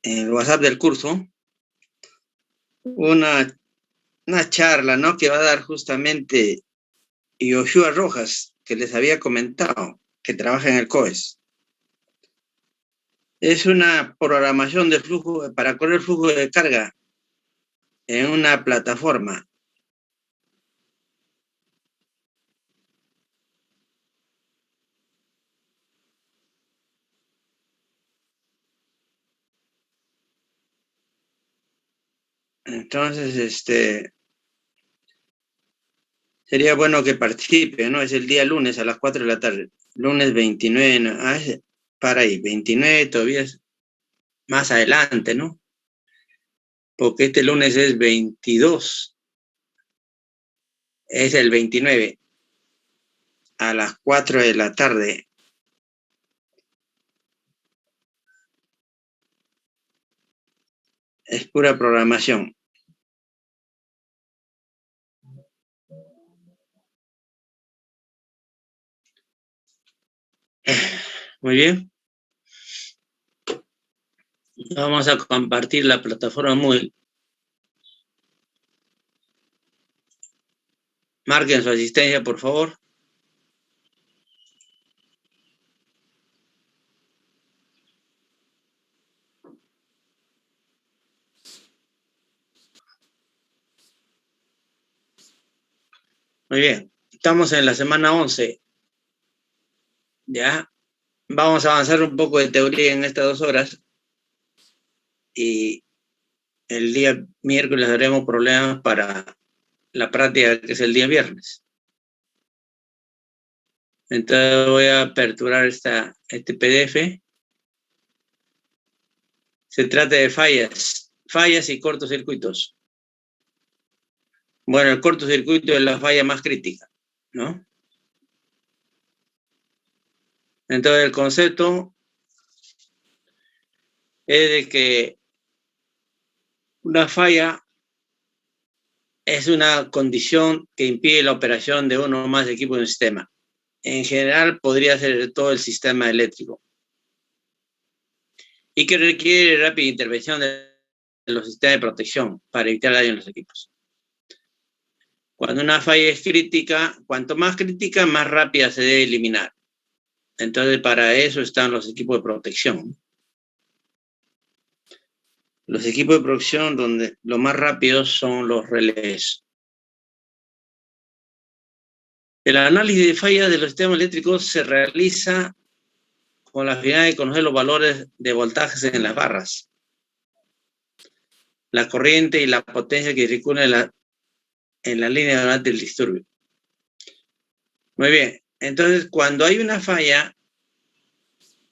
en el WhatsApp del curso una charla, ¿no? Que va a dar justamente Yoshua Rojas, que les había comentado, que trabaja en el COES. Es una programación de flujo, para correr flujo de carga en una plataforma. Entonces, sería bueno que participe, ¿no? Es el día lunes a las 4 de la tarde. Lunes 29, ¿no? Para ahí, 29 todavía es más adelante, ¿no? Porque este lunes es 22. Es el 29 a las 4 de la tarde. Es pura programación. Muy bien. Vamos a compartir la plataforma Moodle. Marquen su asistencia, por favor. Muy bien. Estamos en la semana 11. Ya. Vamos a avanzar un poco de teoría en estas 2 horas. Y el día miércoles haremos problemas para la práctica, que es el día viernes. Entonces voy a aperturar este PDF. Se trata de fallas y cortocircuitos. Bueno, el cortocircuito es la falla más crítica, ¿no? Entonces el concepto es de que una falla es una condición que impide la operación de uno o más equipos de un sistema. En general podría ser todo el sistema eléctrico. Y que requiere rápida intervención de los sistemas de protección para evitar daño en los equipos. Cuando una falla es crítica, cuanto más crítica, más rápida se debe eliminar. Entonces, para eso están los equipos de protección. Los equipos de protección donde lo más rápidos son los relés. El análisis de fallas de los sistemas eléctricos se realiza con la finalidad de conocer los valores de voltajes en las barras, la corriente y la potencia que circula en la línea durante el disturbio. Muy bien, entonces cuando hay una falla,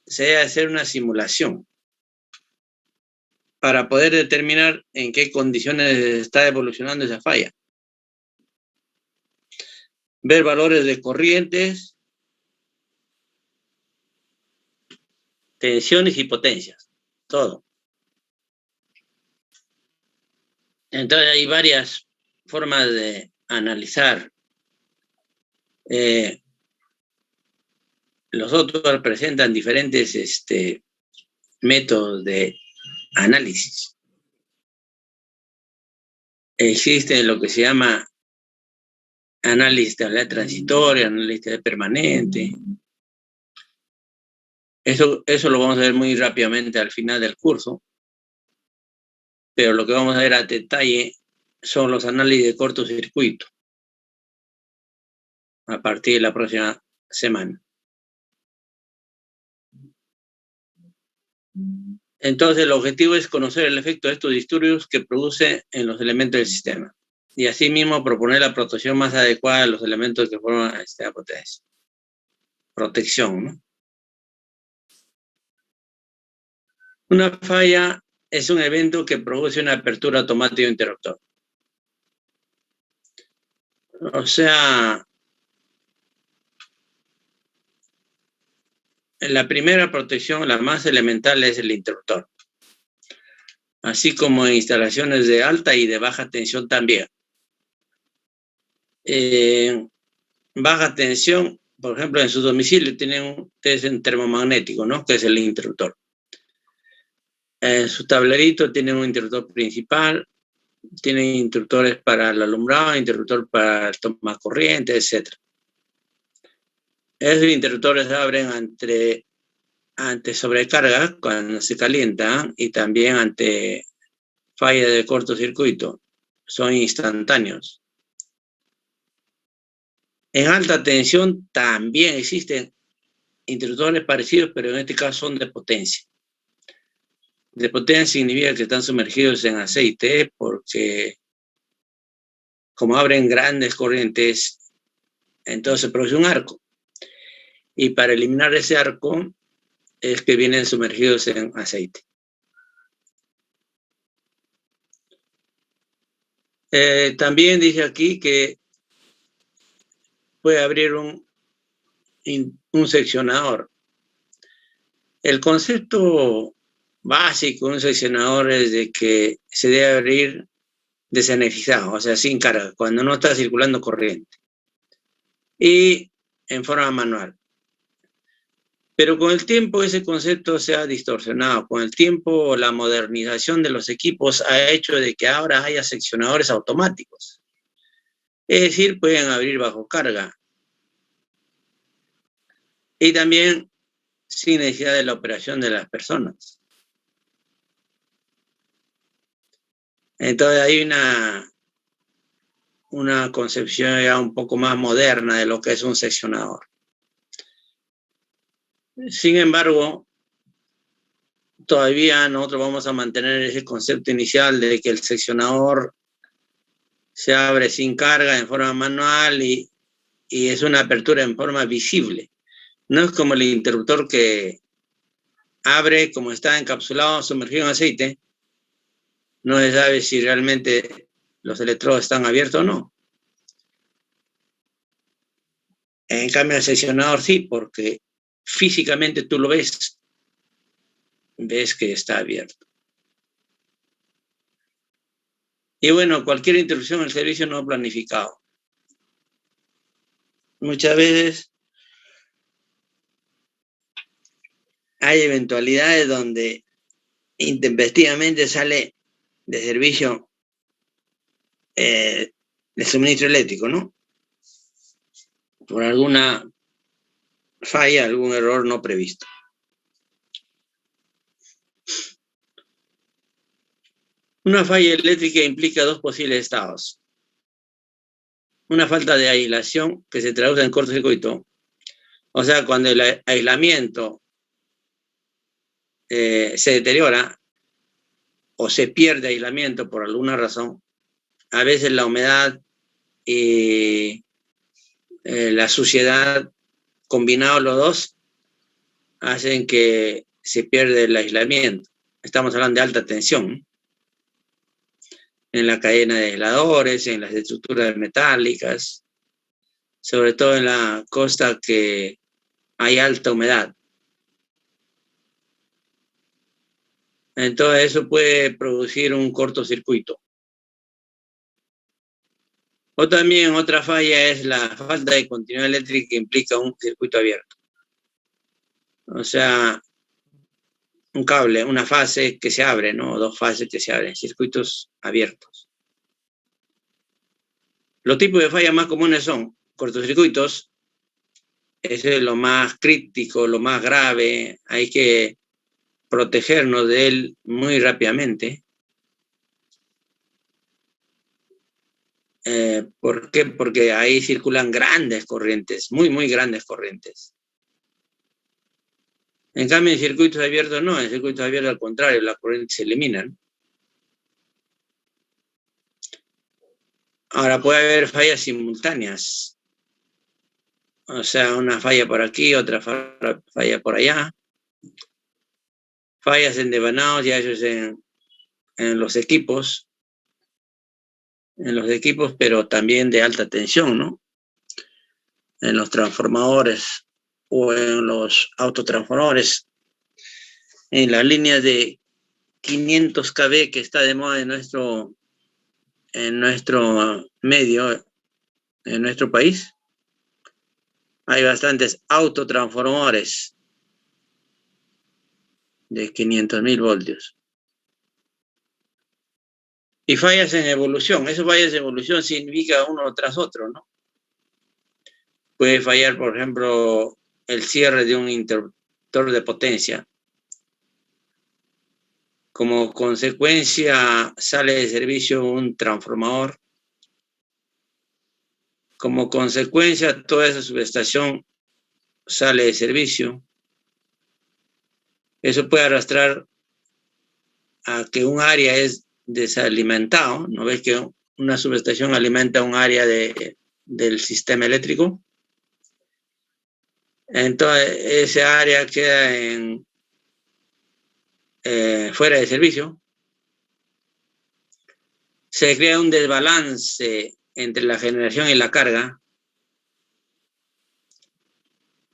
se debe hacer una simulación para poder determinar en qué condiciones está evolucionando esa falla. Ver valores de corrientes, tensiones y potencias, todo. Entonces hay varias formas de analizar. Los otros presentan diferentes métodos de análisis. Existe lo que se llama análisis de estabilidad transitoria, análisis de estabilidad permanente. Eso lo vamos a ver muy rápidamente al final del curso. Pero lo que vamos a ver a detalle son los análisis de cortocircuito a partir de la próxima semana. Entonces, el objetivo es conocer el efecto de estos disturbios que produce en los elementos del sistema y asimismo proponer la protección más adecuada de los elementos que forman esta potencia. Protección, ¿no? Una falla es un evento que produce una apertura automática de un interruptor. O sea, la primera protección, la más elemental, es el interruptor. Así como en instalaciones de alta y de baja tensión también. Baja tensión, por ejemplo, en su domicilio tienen un test termomagnético, ¿no? Que es el interruptor. En su tablerito tienen un interruptor principal, tienen interruptores para el alumbrado, interruptor para toma corriente, etc. Esos interruptores se abren ante sobrecarga cuando se calienta y también ante falla de cortocircuito. Son instantáneos. En alta tensión también existen interruptores parecidos, pero en este caso son de potencia. De potencia significa que están sumergidos en aceite porque como abren grandes corrientes, entonces se produce un arco. Y para eliminar ese arco es que vienen sumergidos en aceite. También dice aquí que puede abrir un seccionador. El concepto básico de un seccionador es de que se debe abrir desenergizado, o sea, sin carga, cuando no está circulando corriente. Y en forma manual. Pero con el tiempo ese concepto se ha distorsionado. Con el tiempo la modernización de los equipos ha hecho de que ahora haya seccionadores automáticos. Es decir, pueden abrir bajo carga. Y también sin necesidad de la operación de las personas. Entonces hay una concepción ya un poco más moderna de lo que es un seccionador. Sin embargo, todavía nosotros vamos a mantener ese concepto inicial de que el seccionador se abre sin carga en forma manual y es una apertura en forma visible. No es como el interruptor que abre como está encapsulado, sumergido en aceite. No se sabe si realmente los electrodos están abiertos o no. En cambio, el seccionador sí, porque físicamente tú lo ves que está abierto. Y bueno, cualquier interrupción del servicio no planificado. Muchas veces hay eventualidades donde intempestivamente sale de servicio el suministro eléctrico, ¿no? Por alguna falla, algún error no previsto. Una falla eléctrica implica dos posibles estados. Una falta de aislación que se traduce en cortocircuito. O sea, cuando el aislamiento se deteriora o se pierde aislamiento por alguna razón, a veces la humedad y la suciedad, combinados los dos, hacen que se pierda el aislamiento. Estamos hablando de alta tensión en la cadena de aisladores, en las estructuras metálicas, sobre todo en la costa que hay alta humedad. Entonces eso puede producir un cortocircuito. O también otra falla es la falta de continuidad eléctrica que implica un circuito abierto. O sea, un cable, una fase que se abre, ¿no? Dos fases que se abren, circuitos abiertos. Los tipos de fallas más comunes son cortocircuitos, ese es lo más crítico, lo más grave, hay que protegernos de él muy rápidamente. ¿Por qué? Porque ahí circulan grandes corrientes, muy, muy grandes corrientes. En cambio, en circuitos abiertos no, en circuitos abiertos al contrario, las corrientes se eliminan. Ahora puede haber fallas simultáneas. O sea, una falla por aquí, otra falla por allá. Fallas en devanados, ya eso es en los equipos, pero también de alta tensión, ¿no? En los transformadores o en los autotransformadores, en las líneas de 500 kV que está de moda en nuestro medio, en nuestro país. Hay bastantes autotransformadores de 500.000 voltios. Y fallas en evolución. Eso fallas en evolución significa uno tras otro, ¿no? Puede fallar, por ejemplo, el cierre de un interruptor de potencia. Como consecuencia, sale de servicio un transformador. Como consecuencia, toda esa subestación sale de servicio. Eso puede arrastrar a que un área es desalimentado. ¿No ves que una subestación alimenta un área del sistema eléctrico? Entonces, ese área queda fuera de servicio. Se crea un desbalance entre la generación y la carga.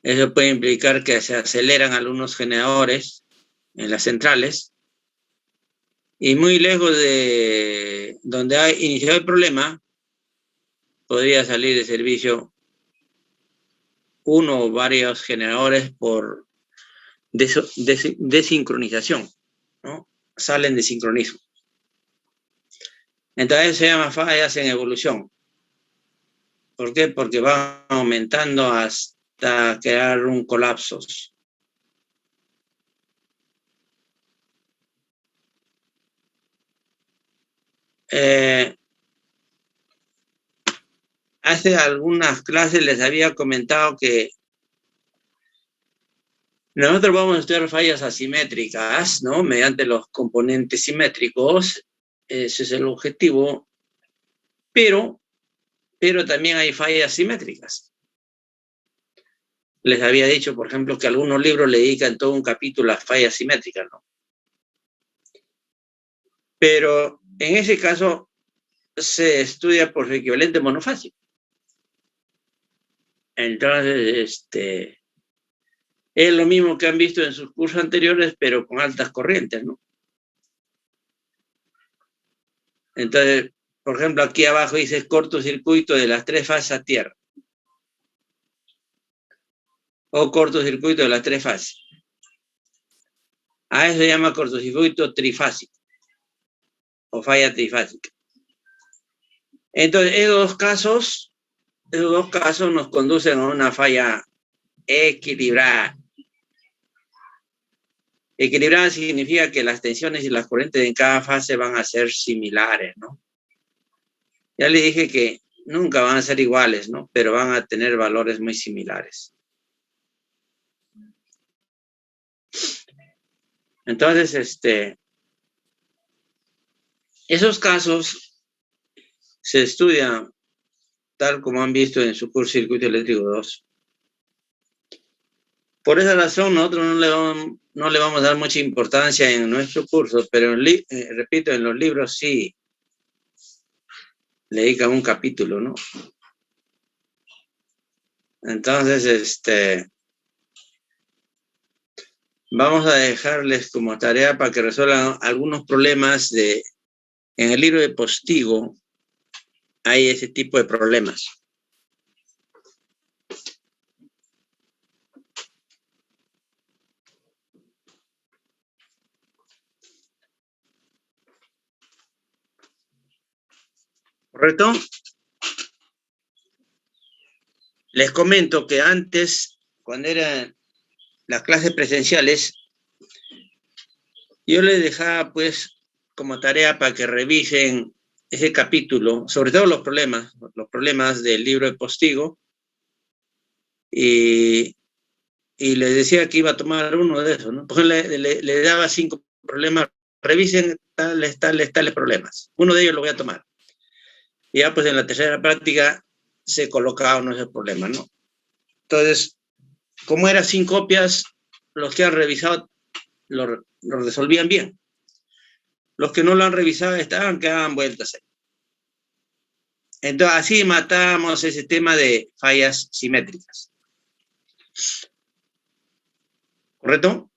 Eso puede implicar que se aceleran algunos generadores en las centrales. Y muy lejos de donde ha iniciado el problema, podría salir de servicio uno o varios generadores por desincronización, ¿no? Salen de sincronismo. Entonces se llama fallas en evolución. ¿Por qué? Porque van aumentando hasta crear un colapso. Hace algunas clases les había comentado que nosotros vamos a estudiar fallas asimétricas, ¿no? Mediante los componentes simétricos. Ese es el objetivo. Pero también hay fallas simétricas. Les había dicho, por ejemplo, que algunos libros le dedican todo un capítulo a fallas simétricas, ¿no? Pero en ese caso se estudia por su equivalente monofásico. Entonces, es lo mismo que han visto en sus cursos anteriores, pero con altas corrientes, ¿no? Entonces, por ejemplo, aquí abajo dice cortocircuito de las tres fases a tierra. O cortocircuito de las tres fases. A eso se llama cortocircuito trifásico. O falla trifásica. Entonces, esos dos casos nos conducen a una falla equilibrada. Equilibrada significa que las tensiones y las corrientes en cada fase van a ser similares, ¿no? Ya le dije que nunca van a ser iguales, ¿no? Pero van a tener valores muy similares. Entonces, esos casos se estudian tal como han visto en su curso Circuito Eléctrico 2. Por esa razón, nosotros no le vamos a dar mucha importancia en nuestro curso, pero repito, en los libros sí le dedican un capítulo, ¿no? Entonces, vamos a dejarles como tarea para que resuelvan algunos problemas en el libro de Postigo. Hay ese tipo de problemas. ¿Correcto? Les comento que antes, cuando eran las clases presenciales, yo les dejaba pues como tarea para que revisen ese capítulo, sobre todo los problemas del libro de Postigo, y les decía que iba a tomar uno de esos, ¿no? Por ejemplo, le daba 5 problemas, revisen tales problemas. Uno de ellos lo voy a tomar. Y ya pues en la tercera práctica se colocaba uno de esos problemas, ¿no? Entonces, como eran 100 copias, los que han revisado lo resolvían bien. Los que no lo han revisado quedaban vueltas ahí. Entonces, así matamos ese tema de fallas simétricas. ¿Correcto?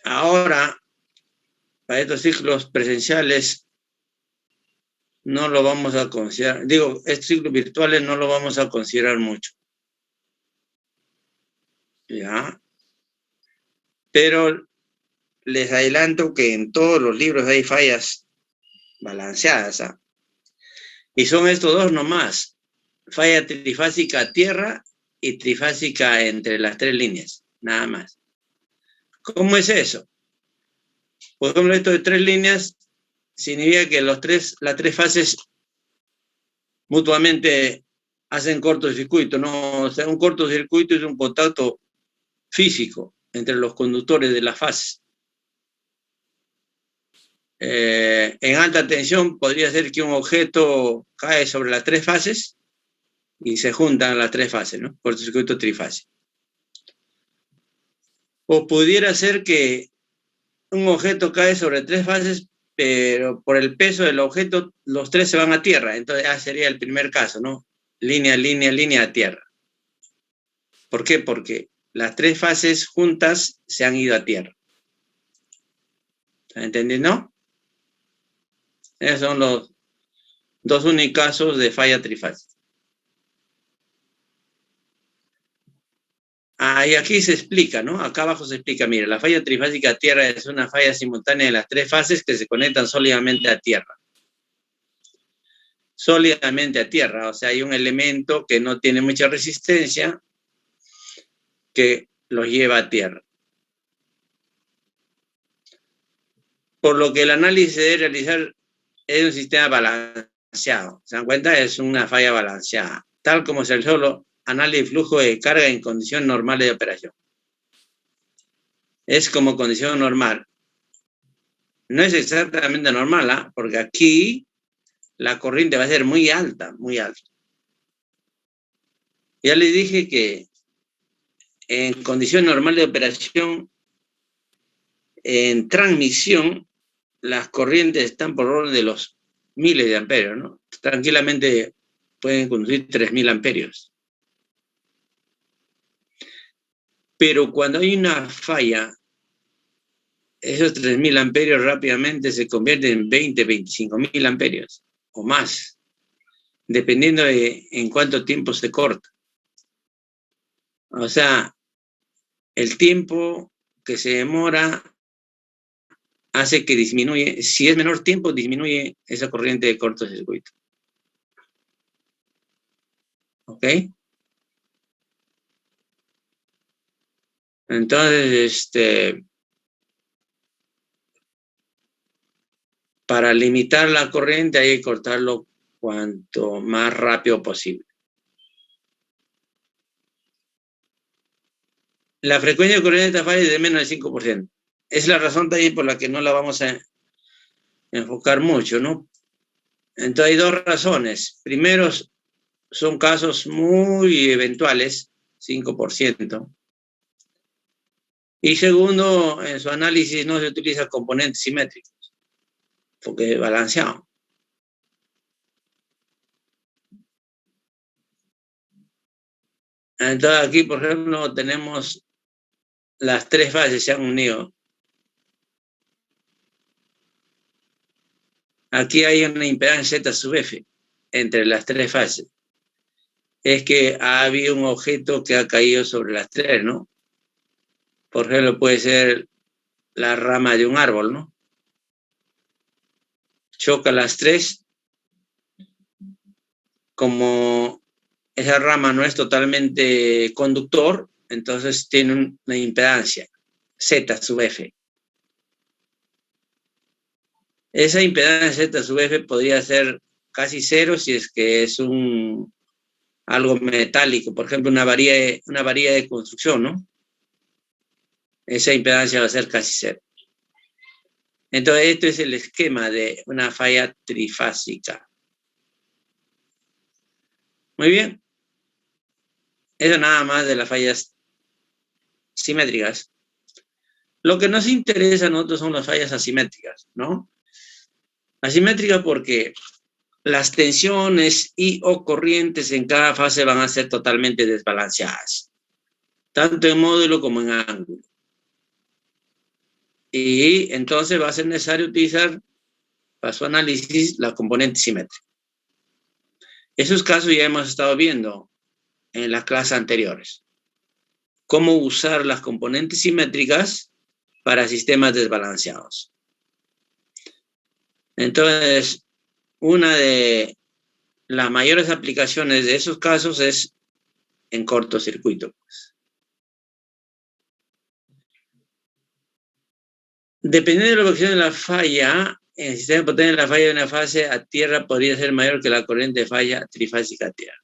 Ahora, para estos ciclos presenciales, no lo vamos a considerar. Digo, estos ciclos virtuales no lo vamos a considerar mucho. ¿Ya? Pero les adelanto que en todos los libros hay fallas balanceadas, ¿ah? Y son estos dos nomás. Falla trifásica a tierra y trifásica entre las tres líneas, nada más. ¿Cómo es eso? Por ejemplo, esto de tres líneas significa que las tres fases mutuamente hacen cortocircuito, ¿no? O sea, un cortocircuito es un contacto físico entre los conductores de la fase. En alta tensión podría ser que un objeto cae sobre las tres fases y se juntan las tres fases, ¿no? Cortocircuito trifásico. O pudiera ser que un objeto cae sobre tres fases, pero por el peso del objeto, los tres se van a tierra. Entonces, sería el primer caso, ¿no? Línea, línea, línea a tierra. ¿Por qué? Porque las tres fases juntas se han ido a tierra. ¿Están entendiendo? Esos son los dos únicos casos de falla trifásica. Y aquí se explica, ¿no? Acá abajo se explica, mire, la falla trifásica a tierra es una falla simultánea de las tres fases que se conectan sólidamente a tierra. Sólidamente a tierra, o sea, hay un elemento que no tiene mucha resistencia que los lleva a tierra. Por lo que el análisis se debe realizar es un sistema balanceado. ¿Se dan cuenta? Es una falla balanceada, tal como es el solo análisis de flujo de carga en condiciones normales de operación. Es como condición normal. No es exactamente normal, ¿eh? Porque aquí la corriente va a ser muy alta, muy alta. Ya les dije que en condición normal de operación, en transmisión, las corrientes están por orden de los miles de amperios, ¿no? Tranquilamente pueden conducir 3.000 amperios. Pero cuando hay una falla, esos 3.000 amperios rápidamente se convierten en 20, 25.000 amperios o más, dependiendo de en cuánto tiempo se corta. O sea, el tiempo que se demora hace que disminuye, si es menor tiempo, disminuye esa corriente de cortocircuito. ¿Ok? Entonces, para limitar la corriente hay que cortarlo cuanto más rápido posible. La frecuencia de corriente de esta falla es de menos del 5%. Es la razón también por la que no la vamos a enfocar mucho, ¿no? Entonces hay dos razones. Primero, son casos muy eventuales, 5%. Y segundo, en su análisis no se utiliza componentes simétricos, porque es balanceado. Entonces aquí, por ejemplo, tenemos las tres fases se han unido. Aquí hay una impedancia Z sub F entre las tres fases. Es que ha habido un objeto que ha caído sobre las tres, ¿no? Por ejemplo, puede ser la rama de un árbol, ¿no? Choca las tres, como esa rama no es totalmente conductor, entonces tiene una impedancia, Z sub F. Esa impedancia Z sub F podría ser casi cero si es que es algo metálico, por ejemplo, una varilla de construcción, ¿no? Esa impedancia va a ser casi cero. Entonces, esto es el esquema de una falla trifásica. Muy bien. Eso nada más de las fallas simétricas. Lo que nos interesa a nosotros son las fallas asimétricas, ¿no? Asimétricas porque las tensiones y o corrientes en cada fase van a ser totalmente desbalanceadas, tanto en módulo como en ángulo. Y entonces va a ser necesario utilizar para su análisis la componente simétrica. Esos casos ya hemos estado viendo en las clases anteriores. Cómo usar las componentes simétricas para sistemas desbalanceados. Entonces, una de las mayores aplicaciones de esos casos es en cortocircuito. Dependiendo de la ubicación de la falla, en el sistema potente la falla de una fase a tierra podría ser mayor que la corriente de falla trifásica a tierra.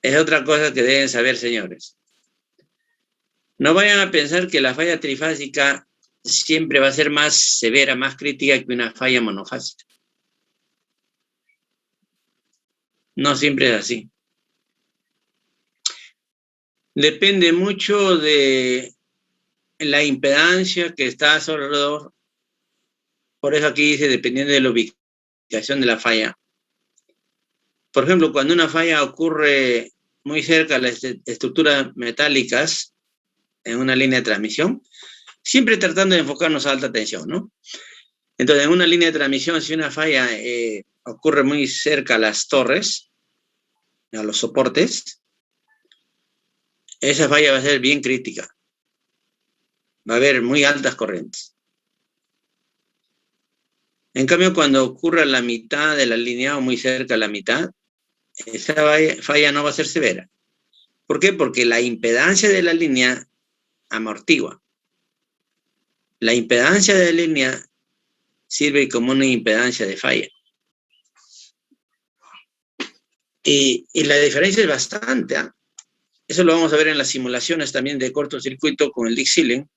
Es otra cosa que deben saber, señores. No vayan a pensar que la falla trifásica siempre va a ser más severa, más crítica que una falla monofásica. No siempre es así. Depende mucho de la impedancia que está a su alrededor. Por eso aquí dice, dependiendo de la ubicación de la falla. Por ejemplo, cuando una falla ocurre muy cerca de las estructuras metálicas en una línea de transmisión, siempre tratando de enfocarnos a alta tensión, ¿no? Entonces, en una línea de transmisión, si una falla ocurre muy cerca a las torres, a los soportes, esa falla va a ser bien crítica. Va a haber muy altas corrientes. En cambio, cuando ocurre a la mitad de la línea o muy cerca a la mitad, esa falla no va a ser severa. ¿Por qué? Porque la impedancia de la línea amortigua. La impedancia de la línea sirve como una impedancia de falla. Y la diferencia es bastante. Eso lo vamos a ver en las simulaciones también de cortocircuito con el Dick-Sealing.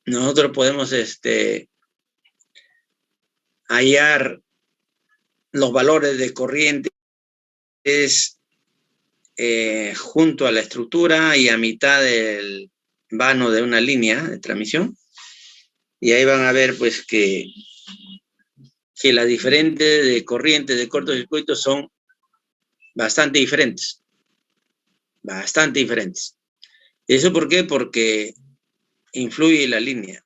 Nosotros podemos hallar los valores de corrientes junto a la estructura y a mitad del vano de una línea de transmisión. Y ahí van a ver pues que las diferentes corrientes de cortocircuito son bastante diferentes. Bastante diferentes. ¿Eso por qué? Porque influye la línea.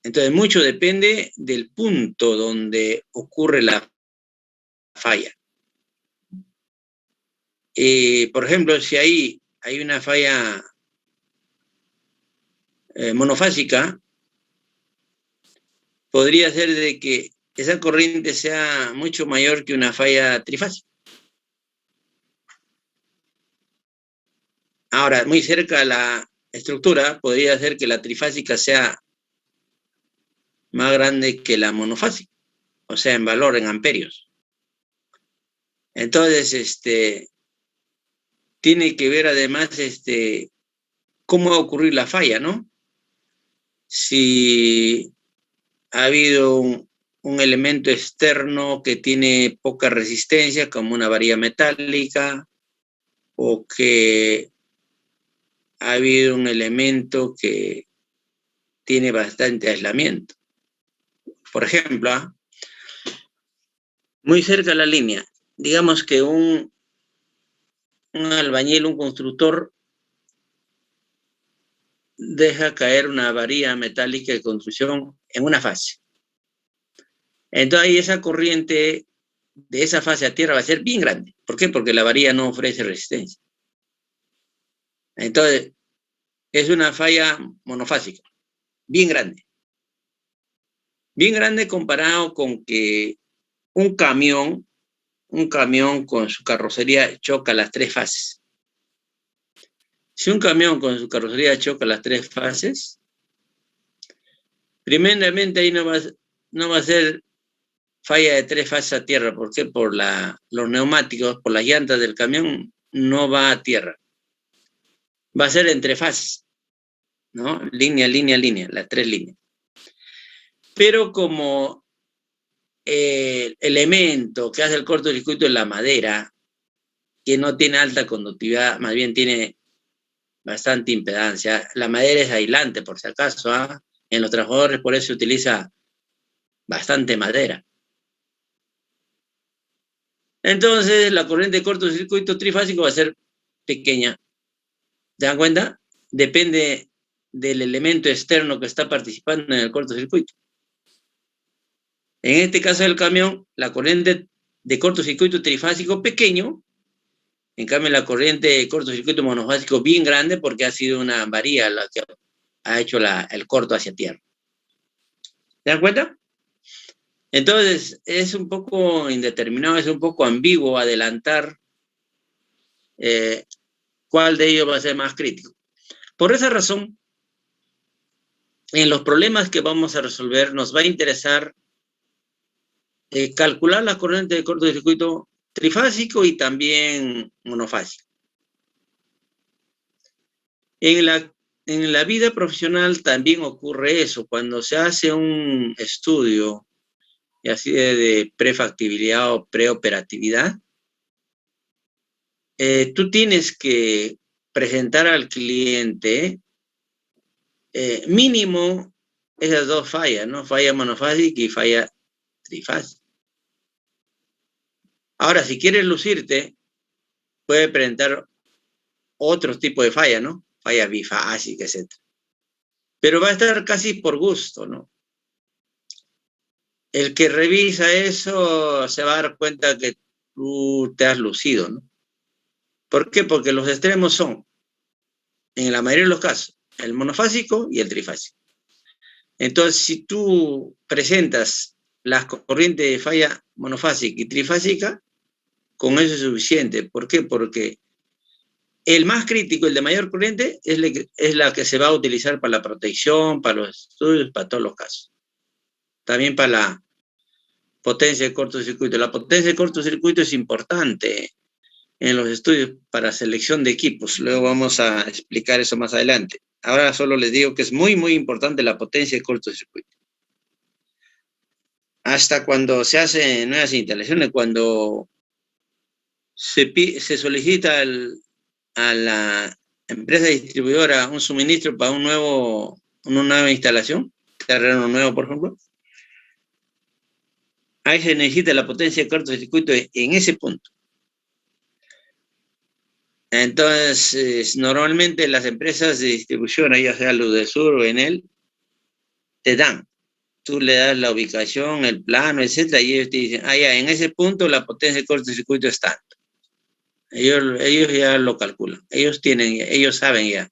Entonces, mucho depende del punto donde ocurre la falla. Por ejemplo, si hay una falla monofásica, podría ser de que esa corriente sea mucho mayor que una falla trifásica. Ahora, muy cerca a la estructura, podría ser que la trifásica sea más grande que la monofásica, o sea, en valor, en amperios. Entonces, tiene que ver además cómo va a ocurrir la falla, ¿no? Si ha habido un elemento externo que tiene poca resistencia, como una varilla metálica, o que ha habido un elemento que tiene bastante aislamiento. Por ejemplo, muy cerca de la línea, digamos que un albañil, un constructor, deja caer una varilla metálica de construcción en una fase. Entonces ahí esa corriente de esa fase a tierra va a ser bien grande. ¿Por qué? Porque la varilla no ofrece resistencia. Entonces, es una falla monofásica, bien grande. Bien grande comparado con que un camión con su carrocería choca las tres fases. Si un camión con su carrocería choca las tres fases, primeramente ahí no va a ser falla de tres fases a tierra. ¿Por qué? Por los neumáticos, por las llantas del camión, no va a tierra. Va a ser entre fases, ¿no? Línea, línea, línea, las tres líneas. Pero como el elemento que hace el cortocircuito es la madera, que no tiene alta conductividad, más bien tiene bastante impedancia. La madera es aislante, por si acaso. En los transformadores por eso se utiliza bastante madera. Entonces, la corriente de cortocircuito trifásico va a ser pequeña. ¿Se dan cuenta? Depende del elemento externo que está participando en el cortocircuito. En este caso del camión, la corriente de cortocircuito trifásico pequeño En cambio, la corriente de cortocircuito monofásico bien grande porque ha sido una avaría la que ha hecho el corto hacia tierra. ¿Se dan cuenta? Entonces, es un poco indeterminado, es un poco ambiguo adelantar cuál de ellos va a ser más crítico. Por esa razón, en los problemas que vamos a resolver, nos va a interesar calcular la corriente de cortocircuito trifásico y también monofásico. En la vida profesional también ocurre eso. Cuando se hace un estudio, y así de prefactibilidad o preoperatividad, tú tienes que presentar al cliente mínimo esas dos fallas, ¿no? Falla monofásica y falla trifásica. Ahora, si quieres lucirte, puede presentar otros tipos de falla, ¿no? Falla bifásica, etc. Pero va a estar casi por gusto, ¿no? El que revisa eso se va a dar cuenta que tú te has lucido, ¿no? ¿Por qué? Porque los extremos son, en la mayoría de los casos, el monofásico y el trifásico. Entonces, si tú presentas las corrientes de falla monofásica y trifásica, con eso es suficiente. ¿Por qué? Porque el más crítico, el de mayor corriente, es la que se va a utilizar para la protección, para los estudios, para todos los casos. También para la potencia de cortocircuito. La potencia de cortocircuito es importante en los estudios para selección de equipos. Luego vamos a explicar eso más adelante. Ahora solo les digo que es muy, muy importante la potencia de cortocircuito. Hasta cuando se hacen nuevas instalaciones, cuando se solicita a la empresa distribuidora un suministro para una nueva instalación, terreno nuevo, por ejemplo, ahí se necesita la potencia de cortocircuito en ese punto. Entonces, normalmente las empresas de distribución, ya sea Ludesur o Enel, te dan. Tú le das la ubicación, el plano, etcétera, y ellos te dicen, ya, en ese punto la potencia de cortocircuito es tanto. Ellos ya lo calculan. Ellos saben ya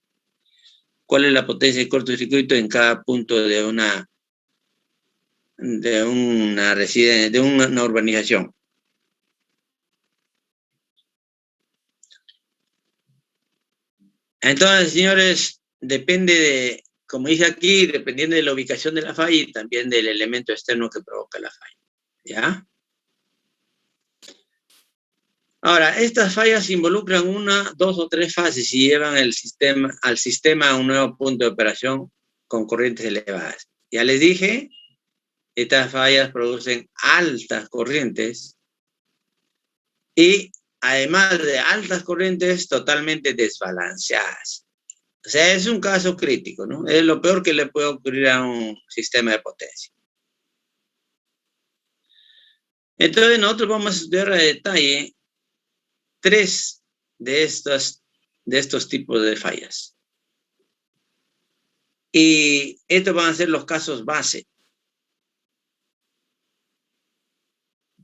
cuál es la potencia de cortocircuito en cada punto de una residencia, de una urbanización. Entonces, señores, depende de, como dice aquí, dependiendo de la ubicación de la falla y también del elemento externo que provoca la falla. ¿Ya? Ahora, estas fallas involucran una, dos o tres fases y llevan al sistema a un nuevo punto de operación con corrientes elevadas. Ya les dije, estas fallas producen altas corrientes y además de altas corrientes totalmente desbalanceadas. O sea, es un caso crítico, ¿no? Es lo peor que le puede ocurrir a un sistema de potencia. Entonces, nosotros vamos a estudiar a detalle tres de estos tipos de fallas. Y estos van a ser los casos base.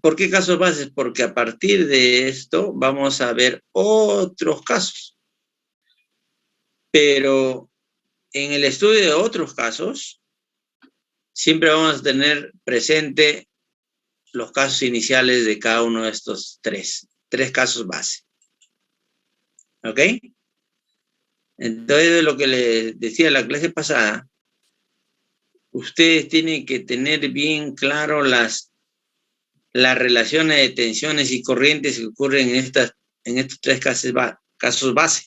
¿Por qué casos bases? Porque a partir de esto vamos a ver otros casos. Pero en el estudio de otros casos, siempre vamos a tener presente los casos iniciales de cada uno de estos tres casos base. ¿Ok? Entonces, lo que les decía en la clase pasada, ustedes tienen que tener bien claro las relaciones de tensiones y corrientes que ocurren en estos tres casos base.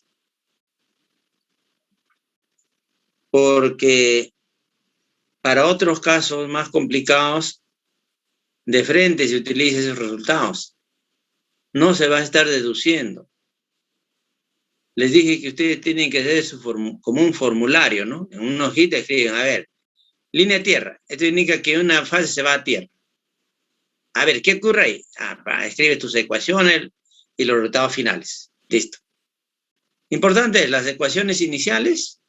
Porque para otros casos más complicados, de frente se utilizan esos resultados. No se va a estar deduciendo. Les dije que ustedes tienen que hacer como un formulario, ¿no? En una hojita escriben, a ver, línea tierra. Esto indica que una fase se va a tierra. A ver, ¿qué ocurre ahí? Escribe tus ecuaciones y los resultados finales. Listo. Importante, las ecuaciones iniciales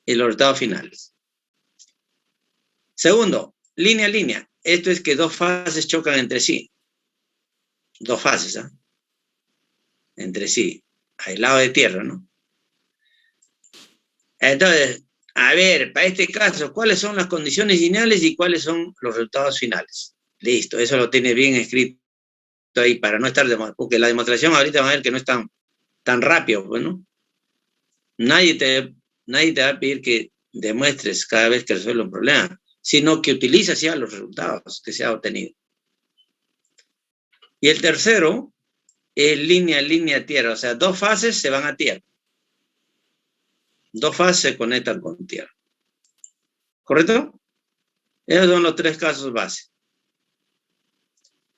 y los resultados finales. Segundo, línea a línea. Esto es que dos fases chocan entre sí. Dos fases, ¿ah? entre sí, aislado de tierra, ¿no? Entonces, a ver, para este caso, ¿cuáles son las condiciones iniciales y cuáles son los resultados finales? Listo, eso lo tiene bien escrito ahí para no estar, porque la demostración ahorita van a ver que no es tan rápido, pues, ¿no? Nadie te va a pedir que demuestres cada vez que resuelve un problema, sino que utilices ya los resultados que se ha obtenido. Y el tercero es línea, tierra, o sea, dos fases se van a tierra. Dos fases se conectan con tierra. ¿Correcto? Esos son los tres casos base.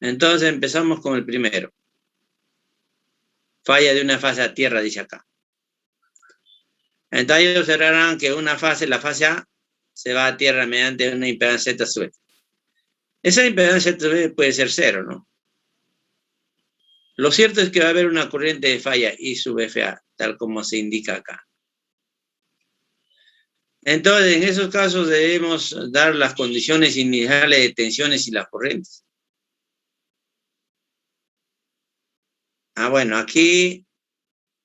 Entonces empezamos con el primero. Falla de una fase a tierra, dice acá. Entonces ellos observarán que una fase, la fase A, se va a tierra mediante una impedancia Z sub F. Esa impedancia Z sub F puede ser cero, ¿no? Lo cierto es que va a haber una corriente de falla I sub FA, tal como se indica acá. Entonces, en esos casos debemos dar las condiciones iniciales de tensiones y las corrientes. Bueno, aquí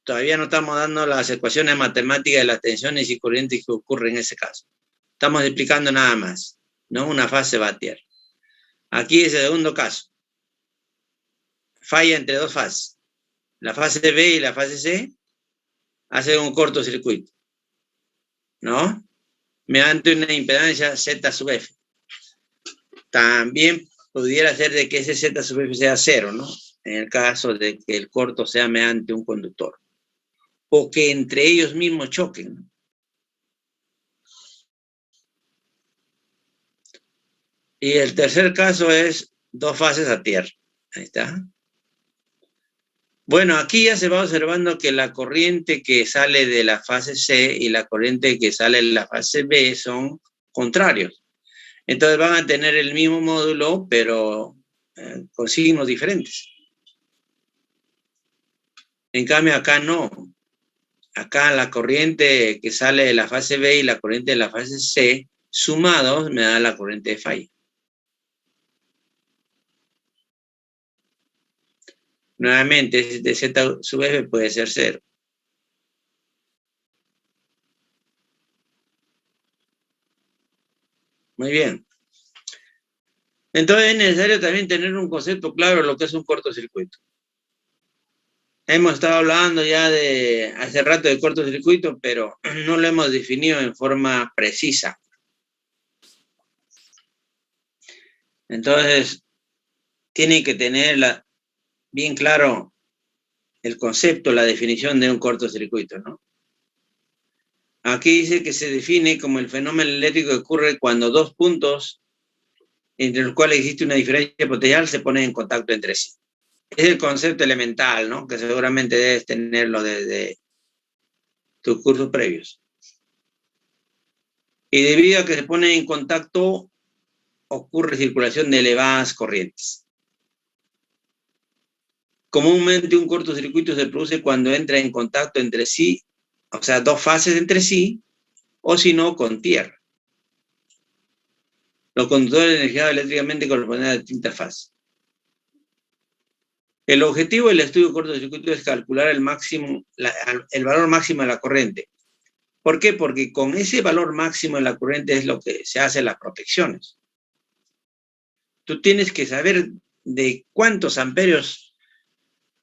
todavía no estamos dando las ecuaciones matemáticas de las tensiones y corrientes que ocurren en ese caso. Estamos explicando nada más, ¿no? Una fase va a tierra. Aquí es el segundo caso. Falla entre dos fases. La fase B y la fase C hacen un cortocircuito, ¿no? Mediante una impedancia Z sub F. También pudiera ser de que ese Z sub F sea cero, ¿no? En el caso de que el corto sea mediante un conductor. O que entre ellos mismos choquen, ¿no? Y el tercer caso es dos fases a tierra. Ahí está. Bueno, aquí ya se va observando que la corriente que sale de la fase C y la corriente que sale de la fase B son contrarios. Entonces van a tener el mismo módulo, pero con signos diferentes. En cambio, acá no. Acá la corriente que sale de la fase B y la corriente de la fase C, sumados, me da la corriente de falla. Nuevamente, este Z sub F puede ser cero. Muy bien. Entonces es necesario también tener un concepto claro de lo que es un cortocircuito. Hemos estado hablando ya hace rato de cortocircuito, pero no lo hemos definido en forma precisa. Entonces, tienen que tener bien claro el concepto, la definición de un cortocircuito, ¿no? Aquí dice que se define como el fenómeno eléctrico que ocurre cuando dos puntos entre los cuales existe una diferencia potencial se ponen en contacto entre sí. Es el concepto elemental, ¿no? Que seguramente debes tenerlo desde tus cursos previos. Y debido a que se ponen en contacto, ocurre circulación de elevadas corrientes. Comúnmente un cortocircuito se produce cuando entra en contacto entre sí, o sea, dos fases entre sí, o si no, con tierra. Los conductores energizados eléctricamente corresponden a distintas fases. El objetivo del estudio de cortocircuito es calcular el valor máximo de la corriente. ¿Por qué? Porque con ese valor máximo de la corriente es lo que se hace las protecciones. Tú tienes que saber de cuántos amperios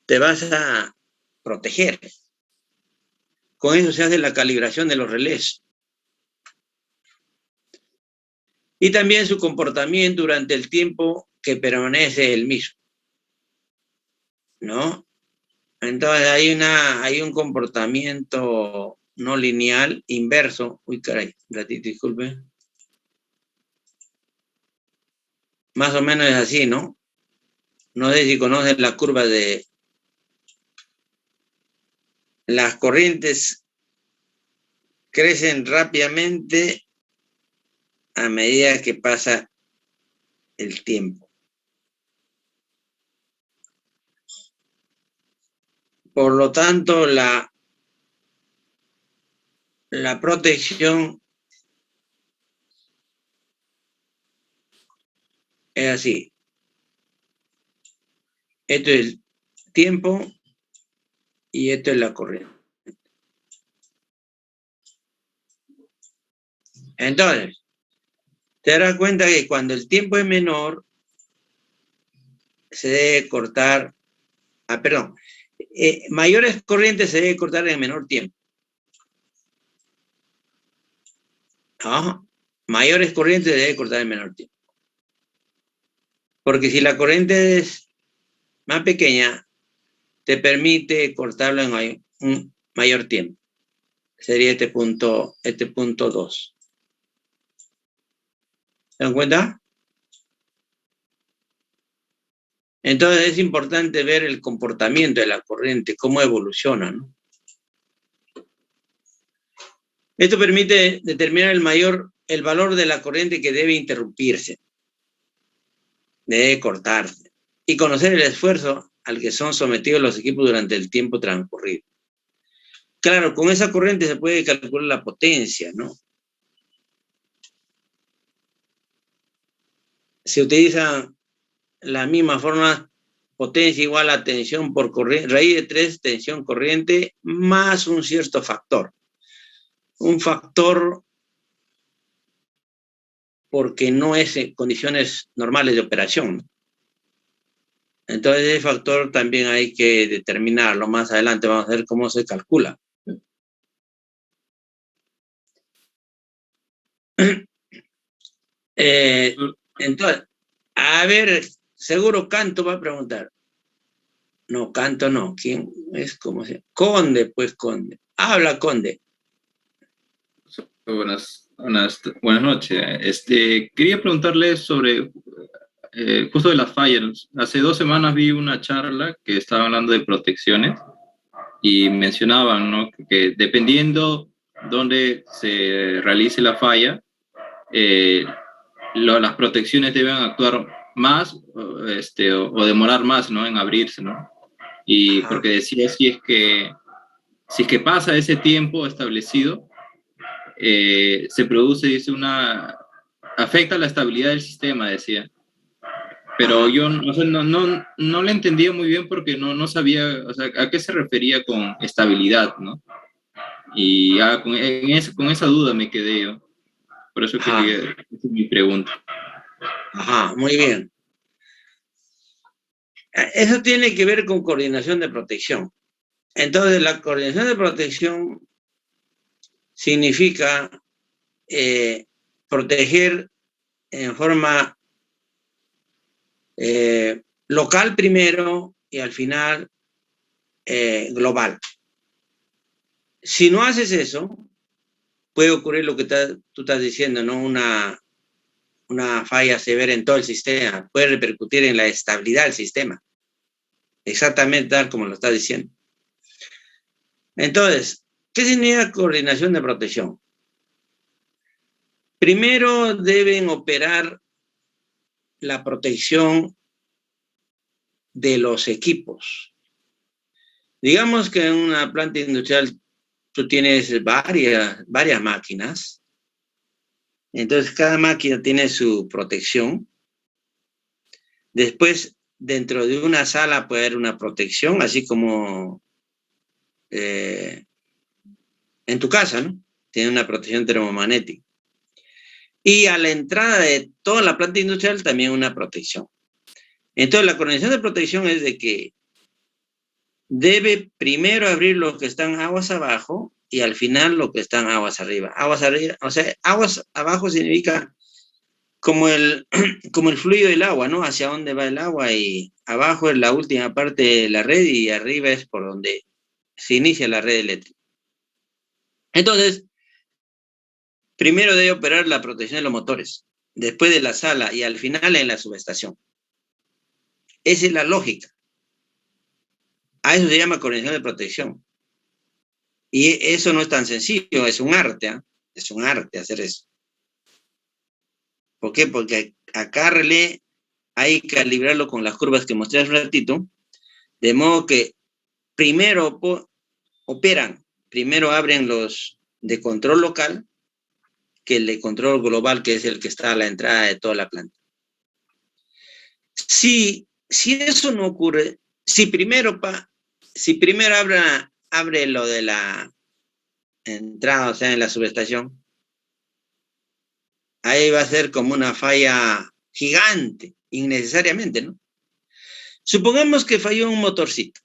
te vas a proteger. Con eso se hace la calibración de los relés. Y también su comportamiento durante el tiempo que permanece el mismo, ¿no? Entonces hay un comportamiento no lineal inverso. Uy, caray, un ratito, disculpe. Más o menos es así, ¿no? No sé si conocen la curva de las corrientes crecen rápidamente a medida que pasa el tiempo. Por lo tanto, la protección es así. Esto es el tiempo y esto es la corriente. Entonces, te darás cuenta que cuando el tiempo es menor, se debe cortar, mayores corrientes se debe cortar en menor tiempo. Mayores corrientes se debe cortar en menor tiempo. Porque si la corriente es más pequeña, te permite cortarlo en un mayor tiempo. Sería este punto 2. ¿Se dan cuenta? Entonces es importante ver el comportamiento de la corriente, cómo evoluciona, ¿no? Esto permite determinar el valor de la corriente que debe interrumpirse, debe cortarse, y conocer el esfuerzo al que son sometidos los equipos durante el tiempo transcurrido. Claro, con esa corriente se puede calcular la potencia, ¿no? Se utiliza la misma forma, potencia igual a tensión por corriente, raíz de 3, tensión corriente, más un cierto factor. Un factor porque no es en condiciones normales de operación. Entonces, ese factor también hay que determinarlo. Más adelante vamos a ver cómo se calcula. Entonces, a ver, seguro Canto va a preguntar. No, Canto no. ¿Quién es? ¿Cómo se llama? Conde, pues Conde. Habla, Conde. Buenas noches. Quería preguntarle sobre justo de las fallas. Hace 2 semanas vi una charla que estaba hablando de protecciones y mencionaban, ¿no?, que dependiendo dónde se realice la falla, las protecciones deben actuar más o demorar más, ¿no?, en abrirse, ¿no? Y Ajá. porque decía si es que pasa ese tiempo establecido, se produce, dice, afecta la estabilidad del sistema, decía. Pero Ajá. yo no le entendía muy bien porque no sabía, o sea, a qué se refería con estabilidad, ¿no? Y con esa duda me quedé yo. Por eso quería, esa es mi pregunta. Ajá, muy bien. Eso tiene que ver con coordinación de protección. Entonces, la coordinación de protección significa proteger en forma local primero y al final global. Si no haces eso, puede ocurrir lo que tú estás diciendo, ¿no? Una falla severa en todo el sistema, puede repercutir en la estabilidad del sistema. Exactamente tal como lo estás diciendo. Entonces, ¿qué significa coordinación de protección? Primero deben operar la protección de los equipos. Digamos que en una planta industrial tú tienes varias máquinas. Entonces, cada máquina tiene su protección. Después, dentro de una sala puede haber una protección, así como en tu casa, ¿no? Tiene una protección termomagnética. Y a la entrada de toda la planta industrial también una protección. Entonces, la coordinación de protección es de que debe primero abrir los que están aguas abajo y al final los que están aguas arriba. Aguas arriba, o sea, aguas abajo significa como el fluido del agua, ¿no? Hacia dónde va el agua, y abajo es la última parte de la red y arriba es por donde se inicia la red eléctrica. Entonces, primero debe operar la protección de los motores, después de la sala y al final en la subestación. Esa es la lógica. A eso se llama coordinación de protección. Y eso no es tan sencillo, es un arte, ¿eh? Es un arte hacer eso. ¿Por qué? Porque acá relé hay que calibrarlo con las curvas que mostré hace un ratito, de modo que primero primero abren los de control local que el de control global, que es el que está a la entrada de toda la planta. Si eso no ocurre, si primero Si primero abre lo de la entrada, o sea, en la subestación, ahí va a ser como una falla gigante, innecesariamente, ¿no? Supongamos que falló un motorcito.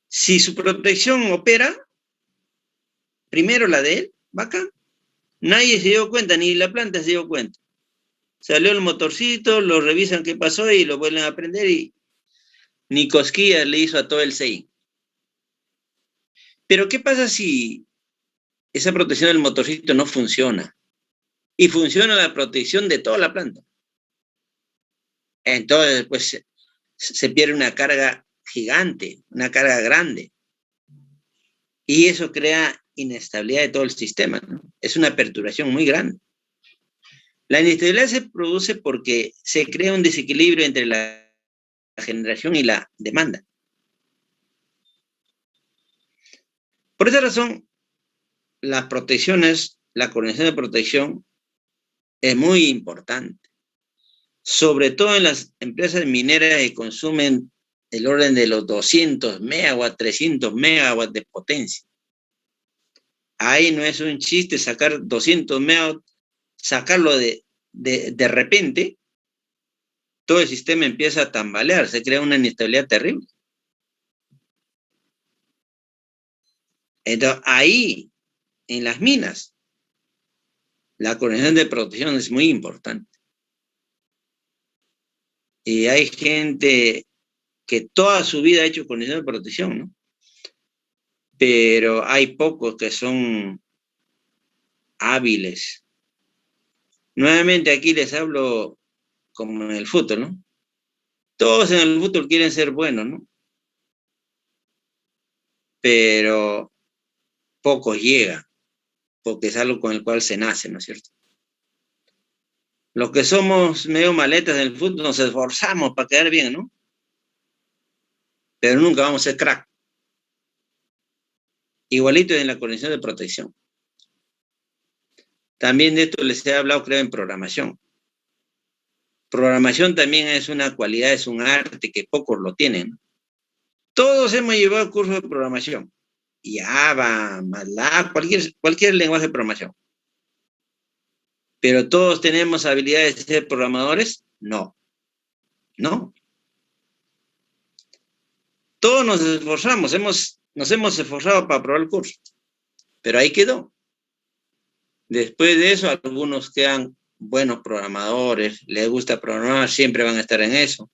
Si su protección opera, primero la de él, bacán. Nadie se dio cuenta, ni la planta se dio cuenta. Salió el motorcito, lo revisan qué pasó y lo vuelven a prender y ni cosquillas le hizo a todo el SEI. Pero ¿qué pasa si esa protección del motorcito no funciona? Y funciona la protección de toda la planta. Entonces, pues, se pierde una carga gigante, una carga grande. Y eso crea inestabilidad de todo el sistema, ¿no? Es una perturbación muy grande. La inestabilidad se produce porque se crea un desequilibrio entre la generación y la demanda. Por esa razón, las protecciones, la coordinación de protección es muy importante, sobre todo en las empresas mineras que consumen el orden de los 200 megawatts, 300 megawatts de potencia. Ahí no es un chiste sacar 200 megawatts, sacarlo de repente, todo el sistema empieza a tambalear, se crea una inestabilidad terrible. Entonces, ahí, en las minas, la coordinación de protección es muy importante. Y hay gente que toda su vida ha hecho coordinación de protección, ¿no? Pero hay pocos que son hábiles. Nuevamente aquí les hablo como en el fútbol, ¿no? Todos en el fútbol quieren ser buenos, ¿no? Pero pocos llegan, porque es algo con el cual se nace, ¿no es cierto? Los que somos medio maletas en el fútbol nos esforzamos para quedar bien, ¿no? Pero nunca vamos a ser crack. Igualito en la coordinación de protección. También de esto les he hablado, creo, en programación. Programación también es una cualidad, es un arte que pocos lo tienen, ¿no? Todos hemos llevado cursos de programación. Java, MATLAB, cualquier lenguaje de programación. ¿Pero todos tenemos habilidades de ser programadores? No. No. Todos nos esforzamos, nos hemos esforzado para aprobar el curso. Pero ahí quedó. Después de eso, algunos quedan buenos programadores, les gusta programar, siempre van a estar en eso.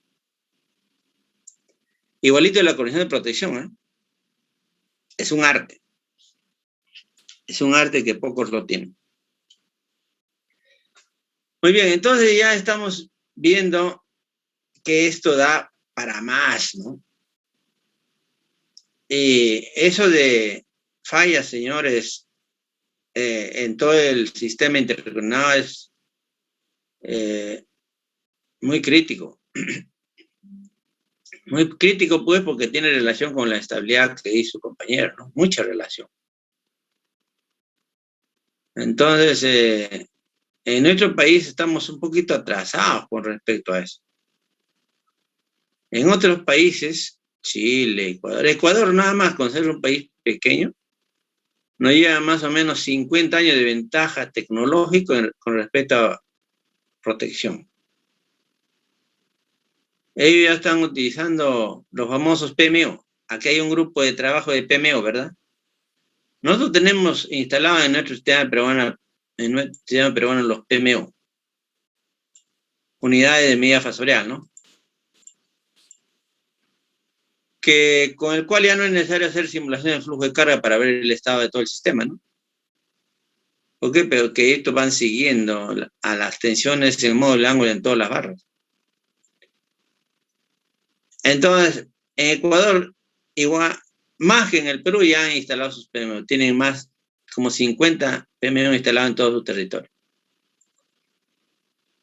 Igualito la coordinación de protección, ¿eh? Es un arte. Es un arte que pocos lo tienen. Muy bien, entonces ya estamos viendo que esto da para más, ¿no? Y eso de fallas, señores, en todo el sistema interconectado es muy crítico. Muy crítico, pues, porque tiene relación con la estabilidad que dice su compañero, ¿no? Mucha relación. Entonces, en nuestro país estamos un poquito atrasados con respecto a eso. En otros países, Chile, Ecuador nada más con ser un país pequeño, nos lleva más o menos 50 años de ventaja tecnológica con respecto a protección. Ellos ya están utilizando los famosos PMO. Aquí hay un grupo de trabajo de PMO, ¿verdad? Nosotros tenemos instalado en nuestro sistema peruano los PMO, unidades de medida fasorial, ¿no? Con el cual ya no es necesario hacer simulación de flujo de carga para ver el estado de todo el sistema, ¿no? ¿Por qué? Pero que estos van siguiendo a las tensiones en modo del ángulo en todas las barras. Entonces, en Ecuador, igual, más que en el Perú, ya han instalado sus PMO. Tienen más, como 50 PMO instalados en todo su territorio.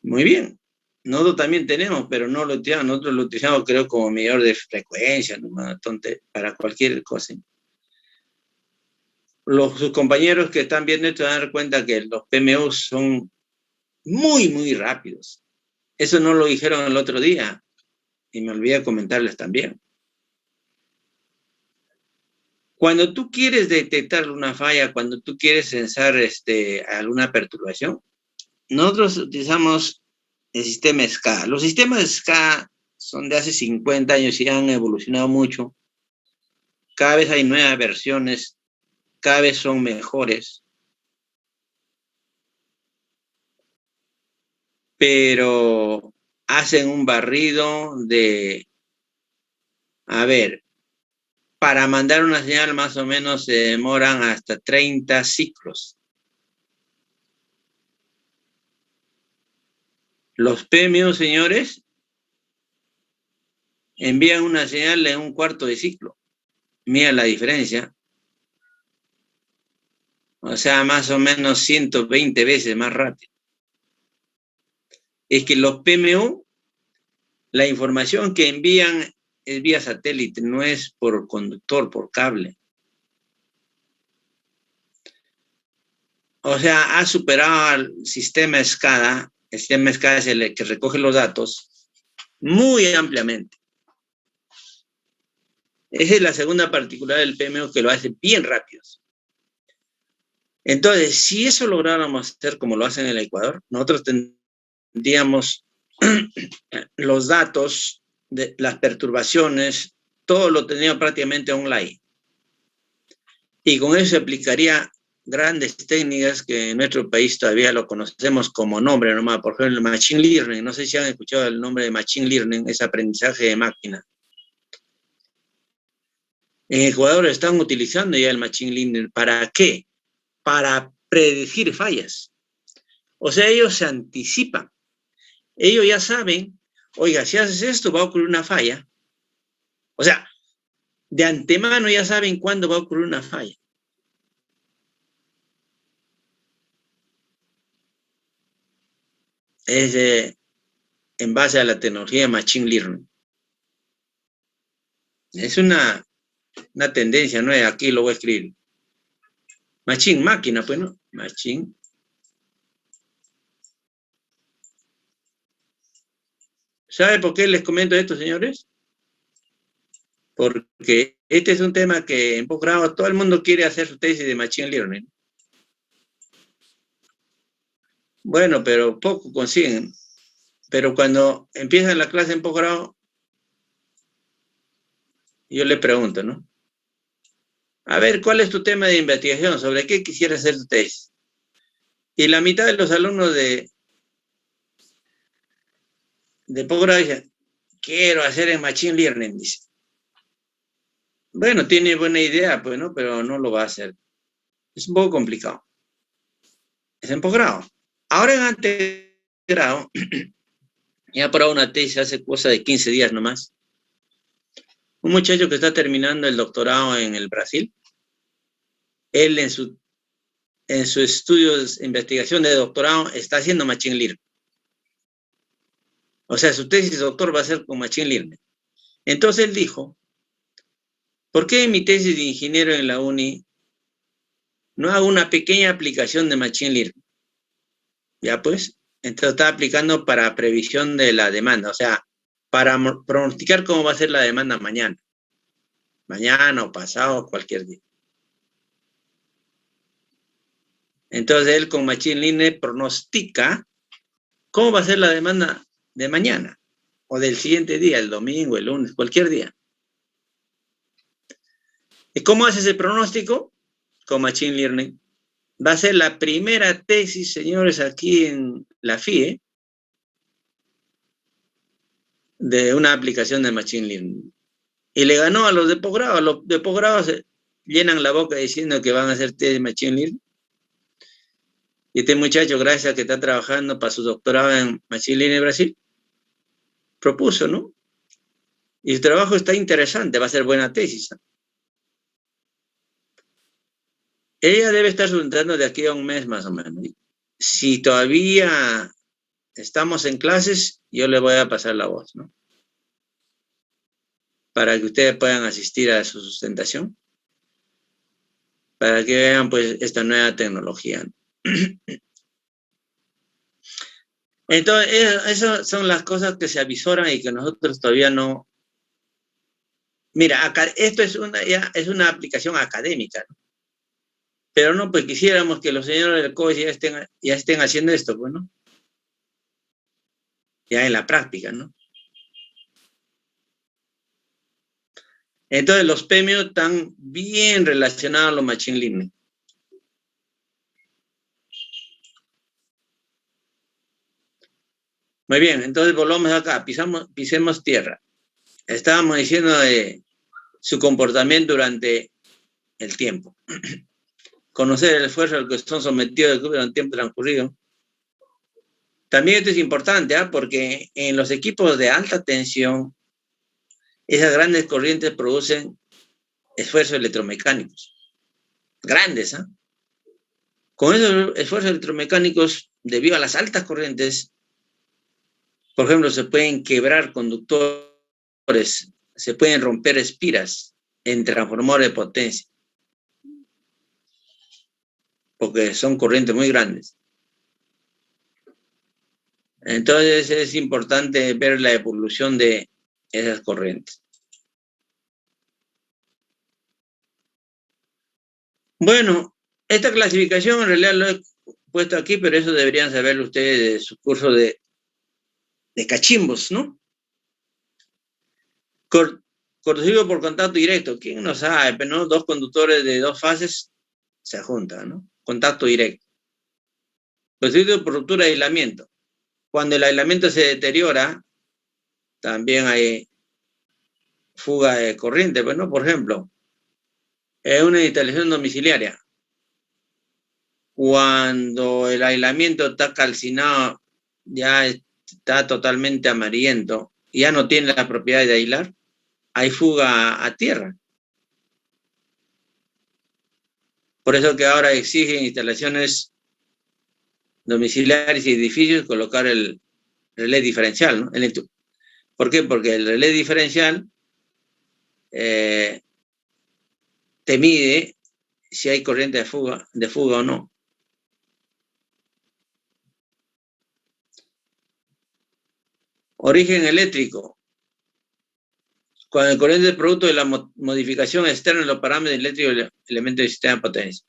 Muy bien. Nosotros también tenemos, pero no lo utilizamos. Nosotros lo utilizamos, creo, como medidor de frecuencia, ¿no? Para cualquier cosa. Sus compañeros que están viendo esto van a dar cuenta que los PMO son muy, muy rápidos. Eso no lo dijeron el otro día y me olvidé comentarles también. Cuando tú quieres detectar una falla, cuando tú quieres censar alguna perturbación, nosotros utilizamos el sistema SCADA. Los sistemas SCADA son de hace 50 años y han evolucionado mucho. Cada vez hay nuevas versiones, cada vez son mejores. Pero hacen un barrido de, a ver, para mandar una señal más o menos se demoran hasta 30 ciclos. Los PMU, señores, envían una señal en un cuarto de ciclo. Mira la diferencia. O sea, más o menos 120 veces más rápido. Es que los PMU, la información que envían es vía satélite, no es por conductor, por cable. O sea, ha superado al sistema SCADA. El sistema SCADA es el que recoge los datos muy ampliamente. Esa es la segunda particularidad del PMO, que lo hace bien rápido. Entonces, si eso lográramos hacer como lo hacen en el Ecuador, nosotros tendríamos los datos de las perturbaciones, todo lo tendríamos prácticamente online. Y con eso se aplicaría grandes técnicas que en nuestro país todavía lo conocemos como nombre nomás. Por ejemplo, el Machine Learning. No sé si han escuchado el nombre de Machine Learning, es aprendizaje de máquina. En Ecuador están utilizando ya el Machine Learning. ¿Para qué? Para predecir fallas. O sea, ellos se anticipan. Ellos ya saben, oiga, si haces esto va a ocurrir una falla. O sea, de antemano ya saben cuándo va a ocurrir una falla. Es en base a la tecnología de Machine Learning. Es una tendencia nueva, aquí lo voy a escribir. Machine, máquina, pues, ¿no? Machine. ¿Sabe por qué les comento esto, señores? Porque este es un tema que en posgrado todo el mundo quiere hacer su tesis de Machine Learning. Bueno, pero poco consiguen. Pero cuando empiezan la clase en posgrado, yo le pregunto, ¿no? A ver, ¿cuál es tu tema de investigación? ¿Sobre qué quisieras hacer tu tesis? Y la mitad de los alumnos de posgrado dicen, quiero hacer en Machine Learning, dice. Bueno, tiene buena idea, pues, ¿no? Pero no lo va a hacer. Es un poco complicado. Es en posgrado. Ahora en antegrado, he aprobado una tesis hace cosa de 15 días nomás. Un muchacho que está terminando el doctorado en el Brasil, él en su estudio de investigación de doctorado está haciendo Machine Learning. O sea, su tesis de doctor va a ser con Machine Learning. Entonces él dijo, ¿por qué en mi tesis de ingeniero en la uni no hago una pequeña aplicación de Machine Learning? Ya pues, entonces está aplicando para previsión de la demanda, o sea, para pronosticar cómo va a ser la demanda mañana. Mañana o pasado, cualquier día. Entonces él con Machine Learning pronostica cómo va a ser la demanda de mañana o del siguiente día, el domingo, el lunes, cualquier día. ¿Y cómo hace ese pronóstico? Con Machine Learning. Va a ser la primera tesis, señores, aquí en la FIE, de una aplicación de Machine Learning. Y le ganó a los de posgrado. Los de posgrado se llenan la boca diciendo que van a hacer test de Machine Learning. Y este muchacho, gracias a que está trabajando para su doctorado en Machine Learning en Brasil, propuso, ¿no? Y su trabajo está interesante, va a ser buena tesis. Ella debe estar sustentando de aquí a un mes más o menos. Si todavía estamos en clases, yo le voy a pasar la voz, ¿no? Para que ustedes puedan asistir a su sustentación, para que vean pues esta nueva tecnología. Entonces, esas son las cosas que se avisoran y que nosotros todavía no Mira, acá, esto es ya es una aplicación académica, ¿no? Pero no, pues quisiéramos que los señores del COE ya estén haciendo esto, pues, ¿no? Ya en la práctica, ¿no? Entonces los premios están bien relacionados a los machine learning. Muy bien, entonces volvamos acá, pisemos tierra. Estábamos diciendo de su comportamiento durante el tiempo. Conocer el esfuerzo al que son sometidos durante el tiempo transcurrido. También esto es importante, ¿eh? Porque en los equipos de alta tensión, esas grandes corrientes producen esfuerzos electromecánicos. Grandes, ¿eh? Con esos esfuerzos electromecánicos, debido a las altas corrientes, por ejemplo, se pueden quebrar conductores, se pueden romper espiras en transformadores de potencia, porque son corrientes muy grandes. Entonces es importante ver la evolución de esas corrientes. Bueno, esta clasificación en realidad lo he puesto aquí, pero eso deberían saberlo ustedes de su curso de cachimbos, ¿no? Cortocircuito por contacto directo. ¿Quién no sabe? Pero no, dos conductores de dos fases se juntan, ¿no? Contacto directo. Cortocircuito por ruptura de aislamiento. Cuando el aislamiento se deteriora, también hay fuga de corriente, pues, ¿no? Por ejemplo, en una instalación domiciliaria, cuando el aislamiento está calcinado, ya está totalmente amarillento, ya no tiene la propiedad de aislar, hay fuga a tierra. Por eso que ahora exigen instalaciones domiciliares y edificios colocar el relé diferencial, ¿no? ¿Por qué? Porque el relé diferencial te mide si hay corriente de fuga o no. Origen eléctrico. Cuando el corriente es producto de la modificación externa de los parámetros eléctricos del elemento del sistema de potencia,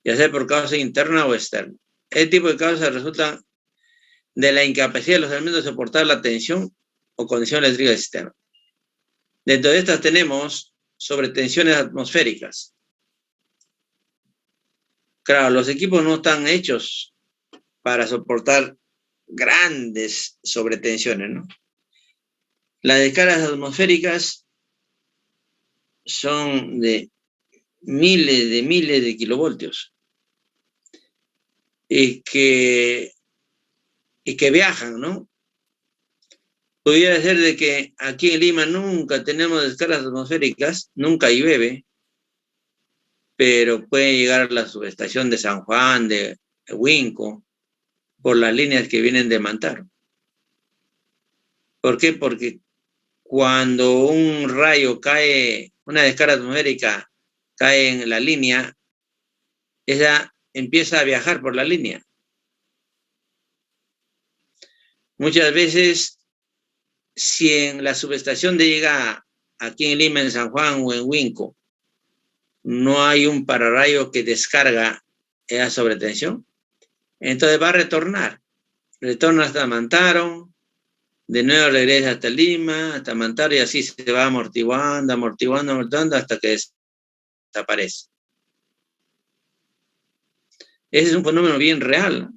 ya sea por causa interna o externa. Este tipo de causas resultan de la incapacidad de los elementos de soportar la tensión o condición eléctrica del sistema. Dentro de estas tenemos sobretensiones atmosféricas. Claro, los equipos no están hechos para soportar grandes sobretensiones, ¿no? Las descargas atmosféricas son de miles de kilovoltios y que viajan, ¿no? Pudiera ser de que aquí en Lima nunca tenemos descargas atmosféricas, nunca llueve, pero puede llegar a la subestación de San Juan, de Huinco, por las líneas que vienen de Mantaro. ¿Por qué? Porque cuando un rayo cae, una descarga atmosférica cae en la línea, esa empieza a viajar por la línea. Muchas veces, si en la subestación de llegada, aquí en Lima, en San Juan o en Huinco, no hay un pararrayo que descarga esa sobretensión, entonces va a retorna hasta Mantaro, de nuevo regresa hasta Lima, hasta Mantaro, y así se va amortiguando hasta que desaparece. Ese es un fenómeno bien real.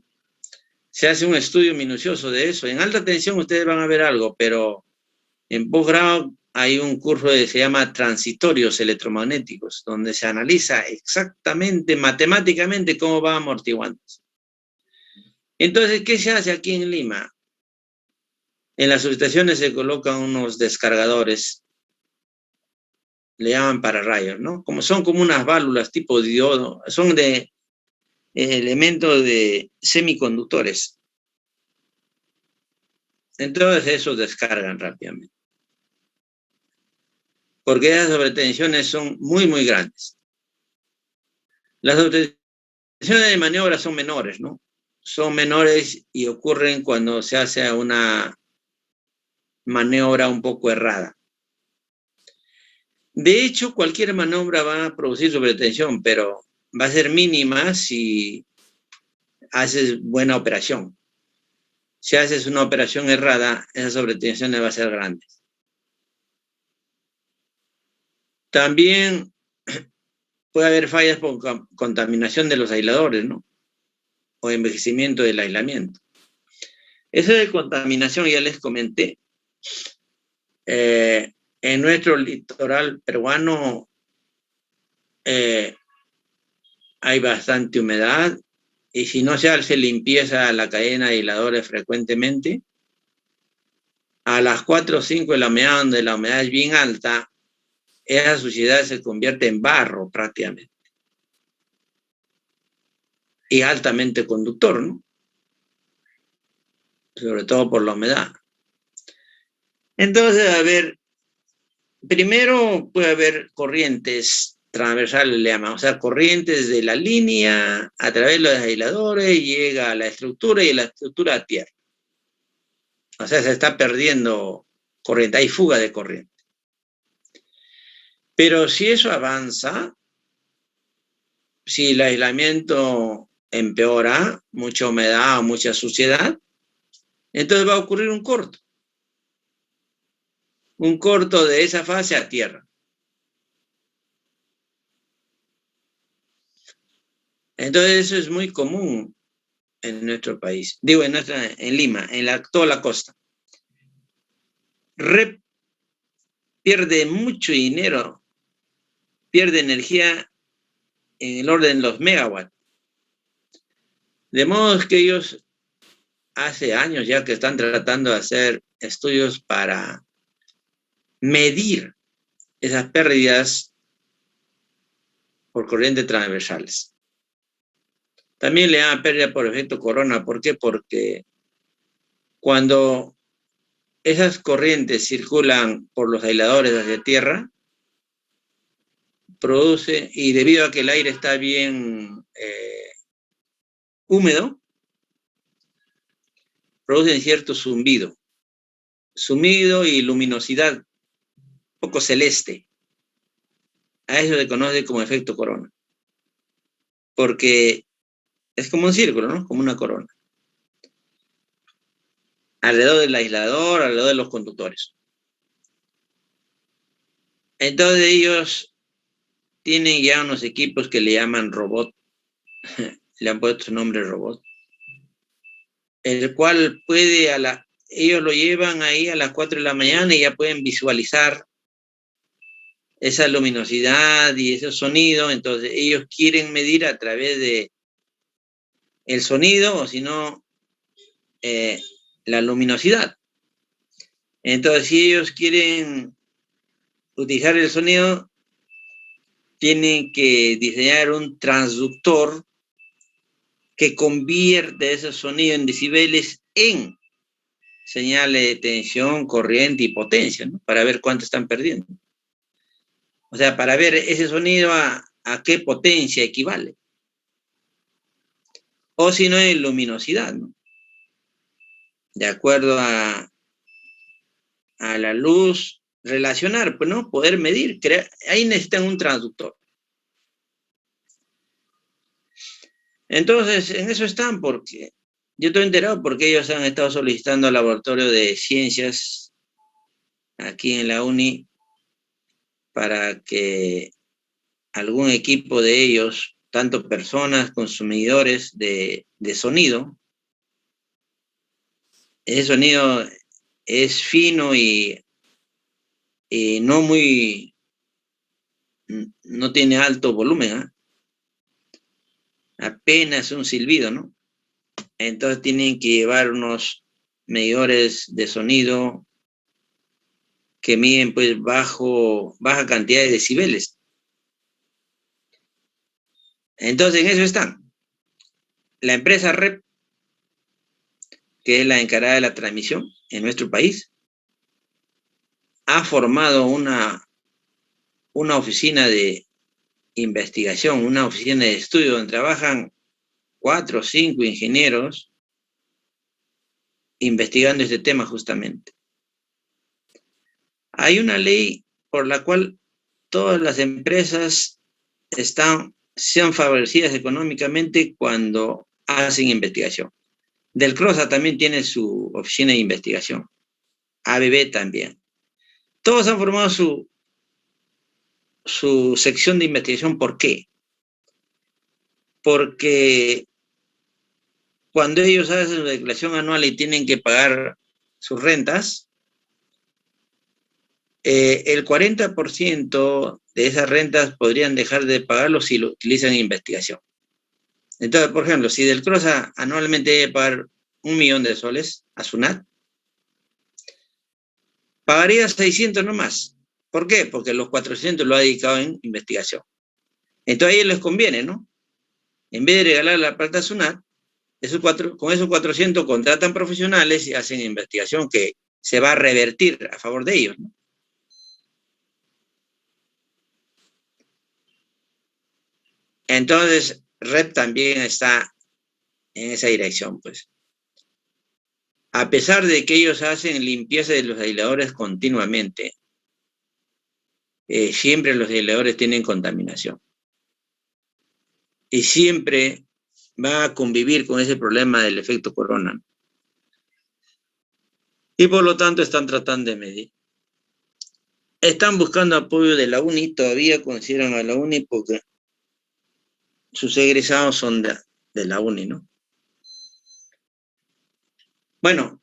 Se hace un estudio minucioso de eso. En alta tensión ustedes van a ver algo, pero en posgrado hay un curso que se llama transitorios electromagnéticos, donde se analiza exactamente, matemáticamente, cómo va amortiguando. Entonces, ¿qué se hace aquí en Lima? En las subestaciones se colocan unos descargadores, le llaman pararrayos, ¿no? Son como unas válvulas tipo diodo, son de elementos de semiconductores. Entonces esos descargan rápidamente. Porque esas sobretensiones son muy grandes. Las sobretensiones de maniobra son menores, ¿no? Son menores y ocurren cuando se hace una maniobra un poco errada. De hecho, cualquier maniobra va a producir sobretensión, pero va a ser mínima si haces buena operación. Si haces una operación errada, esa sobretensión va a ser grande. También puede haber fallas por contaminación de los aisladores, ¿no? O envejecimiento del aislamiento. Eso de contaminación ya les comenté. En nuestro litoral peruano hay bastante humedad y si no se hace limpieza a la cadena de aisladores frecuentemente, a las 4 o 5 de la mañana, donde la humedad es bien alta, esa suciedad se convierte en barro prácticamente. Y altamente conductor, ¿no? Sobre todo por la humedad. Entonces, a ver, primero puede haber corrientes transversales, le llaman, o sea, corrientes de la línea a través de los aisladores, llega a la estructura y de la estructura a tierra. O sea, se está perdiendo corriente, hay fuga de corriente. Pero si eso avanza, si el aislamiento empeora, mucha humedad o mucha suciedad, entonces va a ocurrir un corto. Un corto de esa fase a tierra. Entonces eso es muy común en nuestro país. Digo, en Lima, toda la costa. REP pierde mucho dinero, pierde energía en el orden de los megawatts. De modo que ellos hace años ya que están tratando de hacer estudios para medir esas pérdidas por corrientes transversales. También le llaman pérdida por efecto corona. ¿Por qué? Porque cuando esas corrientes circulan por los aisladores hacia tierra, produce, y debido a que el aire está bien húmedo, producen cierto zumbido y luminosidad poco celeste. A eso se conoce como efecto corona. Porque es como un círculo, ¿no? Como una corona. Alrededor del aislador, alrededor de los conductores. Entonces ellos tienen ya unos equipos que le llaman robot. Le han puesto su nombre robot. El cual puede ellos lo llevan ahí a las 4 de la mañana y ya pueden visualizar esa luminosidad y ese sonido. Entonces ellos quieren medir a través de el sonido o si no la luminosidad. Entonces si ellos quieren utilizar el sonido, tienen que diseñar un transductor que convierte ese sonido en decibeles en señales de tensión, corriente y potencia, ¿no? Para ver cuánto están perdiendo. O sea, para ver ese sonido a qué potencia equivale. O si no, en luminosidad, ¿no? De acuerdo a la luz, relacionar, pues, ¿no? Poder medir. Ahí necesitan un transductor. Entonces, en eso están, porque yo estoy enterado porque ellos han estado solicitando al laboratorio de ciencias aquí en la UNI para que algún equipo de ellos, tanto personas, consumidores de sonido, ese sonido es fino y no tiene alto volumen, ¿eh? Apenas un silbido, ¿no? Entonces tienen que llevar unos medidores de sonido que miden pues baja cantidad de decibeles. Entonces en eso están. La empresa REP, que es la encargada de la transmisión en nuestro país, ha formado una oficina de investigación, una oficina de estudio donde trabajan 4 o 5 ingenieros investigando este tema justamente. Hay una ley por la cual todas las empresas sean favorecidas económicamente cuando hacen investigación. Del CROSA también tiene su oficina de investigación. ABB también. Todos han formado su sección de investigación. ¿Por qué? Porque cuando ellos hacen su declaración anual y tienen que pagar sus rentas, el 40% de esas rentas podrían dejar de pagarlo si lo utilizan en investigación. Entonces, por ejemplo, si del CROSA anualmente debe pagar 1 millón de soles a SUNAT, pagaría 600 nomás. ¿Por qué? Porque los 400 lo ha dedicado en investigación. Entonces a ellos les conviene, ¿no? En vez de regalar la plata a SUNAT, con esos 400 contratan profesionales y hacen investigación que se va a revertir a favor de ellos, ¿no? Entonces, REP también está en esa dirección, pues. A pesar de que ellos hacen limpieza de los aisladores continuamente, siempre los aisladores tienen contaminación. Y siempre va a convivir con ese problema del efecto corona. Y por lo tanto están tratando de medir. Están buscando apoyo de la UNI, todavía consideran a la UNI porque sus egresados son de la UNI, ¿no? Bueno,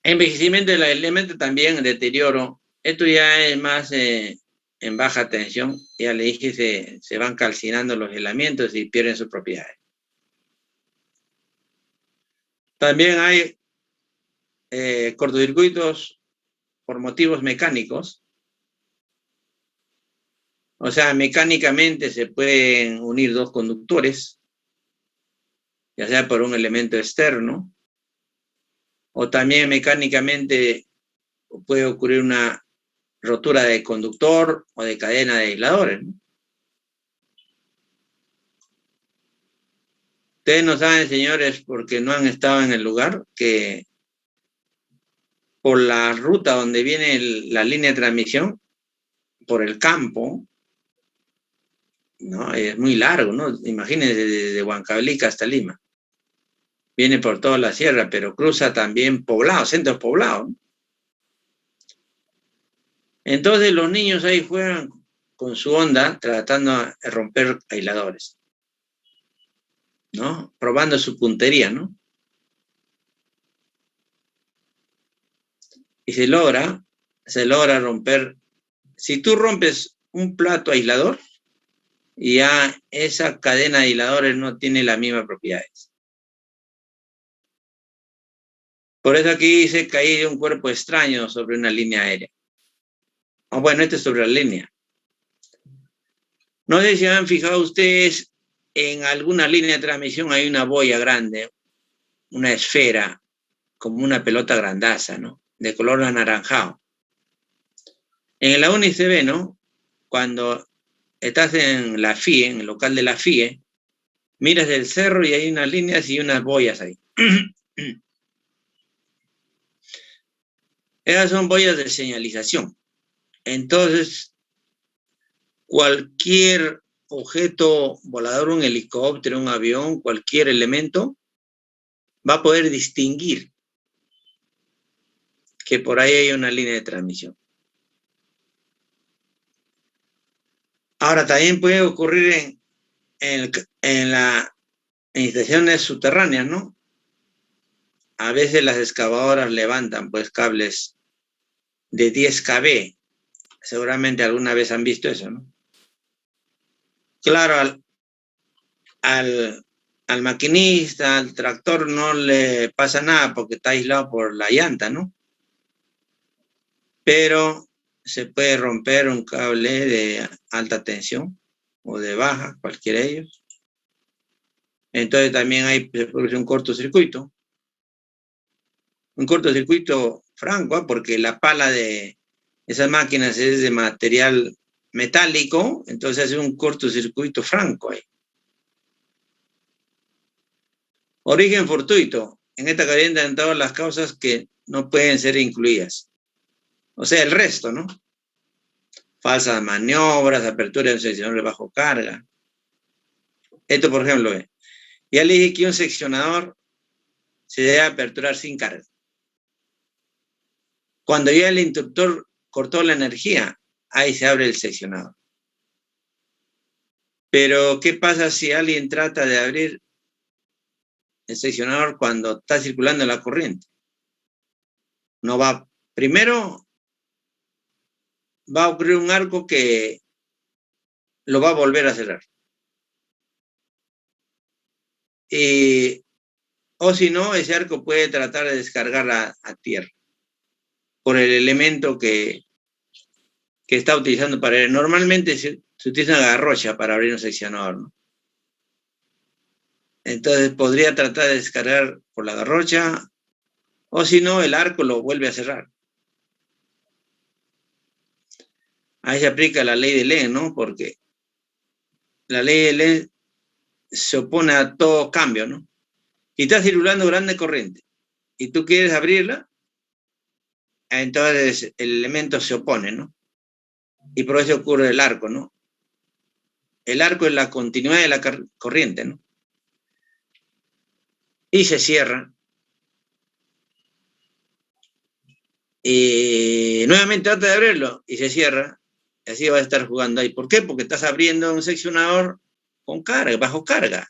envejecimiento del elemento también, deterioro. Esto ya es más en baja tensión. Ya le dije, se van calcinando los aislamientos y pierden sus propiedades. También hay cortocircuitos por motivos mecánicos. O sea, mecánicamente se pueden unir dos conductores, ya sea por un elemento externo, o también mecánicamente puede ocurrir una rotura de conductor o de cadena de aisladores, ¿no? Ustedes no saben, señores, porque no han estado en el lugar, que por la ruta donde viene la línea de transmisión, por el campo, ¿no? Es muy largo, ¿no? Imagínense desde Huancavelica hasta Lima. Viene por toda la sierra, pero cruza también poblados, centros poblados. Entonces los niños ahí juegan con su onda tratando de romper aisladores, ¿no? Probando su puntería, ¿no? Y se logra romper. Si tú rompes un plato aislador, ya esa cadena de aisladores no tiene las mismas propiedades. Por eso aquí dice caí de un cuerpo extraño sobre una línea aérea. Oh, bueno, esto es sobre la línea. No sé si han fijado ustedes, en alguna línea de transmisión hay una boya grande, una esfera, como una pelota grandaza, ¿no? De color anaranjado. En la UNI se ve, ¿no? Cuando estás en la FIE, en el local de la FIE, miras el cerro y hay unas líneas y unas boyas ahí. Esas son boyas de señalización. Entonces, cualquier objeto volador, un helicóptero, un avión, cualquier elemento, va a poder distinguir que por ahí hay una línea de transmisión. Ahora, también puede ocurrir en las instalaciones subterráneas, ¿no? A veces las excavadoras levantan pues cables de 10 kV. Seguramente alguna vez han visto eso, ¿no? Claro, al maquinista, al tractor no le pasa nada porque está aislado por la llanta, ¿no? Pero se puede romper un cable de alta tensión o de baja, cualquiera de ellos. Entonces también se produce un cortocircuito. Un cortocircuito franco, porque la pala de esas máquinas es de material metálico, entonces hace un cortocircuito franco ahí. Origen fortuito. En esta cadena han entrado las causas que no pueden ser incluidas. O sea, el resto, ¿no? falsas maniobras, apertura de un seccionador de bajo carga. Esto, por ejemplo, ya le dije que un seccionador se debe aperturar sin carga. Cuando ya el interruptor cortó la energía, ahí se abre el seccionador. Pero, ¿qué pasa si alguien trata de abrir el seccionador cuando está circulando la corriente? No va. Primero, va a ocurrir un arco que lo va a volver a cerrar. O si no, ese arco puede tratar de descargar a tierra por el elemento que está utilizando para abrir. Normalmente se utiliza una garrocha para abrir un seccionador, ¿no? Entonces podría tratar de descargar por la garrocha, o si no, el arco lo vuelve a cerrar. Ahí se aplica la ley de Lenz, ¿no? Porque la ley de Lenz se opone a todo cambio, ¿no? Y está circulando grande corriente, y tú quieres abrirla, entonces el elemento se opone, ¿no? Y por eso ocurre el arco, ¿no? El arco es la continuidad de la corriente, ¿no? Y se cierra. Y nuevamente trata de abrirlo y se cierra. Y así va a estar jugando ahí. ¿Por qué? Porque estás abriendo un seccionador con carga, bajo carga.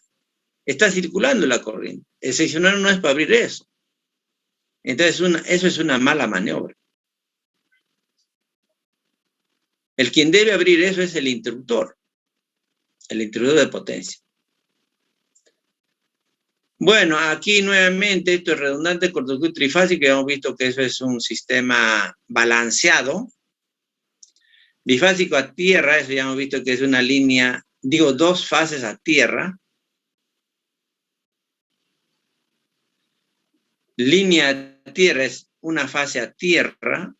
Está circulando la corriente. El seccionador no es para abrir eso. Entonces eso es una mala maniobra. El quien debe abrir eso es el interruptor de potencia. Bueno, aquí nuevamente esto es redundante, cortocircuito trifásico, ya hemos visto que eso es un sistema balanceado. Bifásico a tierra, eso ya hemos visto que es una línea, digo, dos fases a tierra. Línea a tierra es una fase a tierra.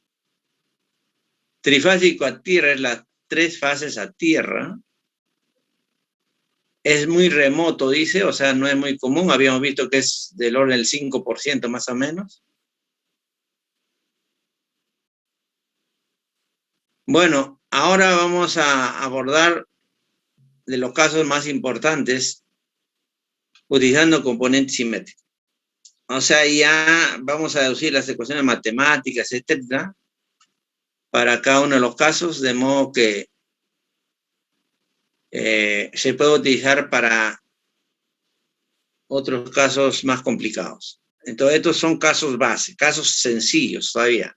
Trifásico a tierra es las tres fases a tierra. Es muy remoto, dice, o sea, no es muy común. Habíamos visto que es del orden del 5% más o menos. Bueno, ahora vamos a abordar de los casos más importantes utilizando componentes simétricos. O sea, ya vamos a deducir las ecuaciones matemáticas, etcétera, para cada uno de los casos, de modo que se puede utilizar para otros casos más complicados. Entonces, estos son casos base, casos sencillos todavía,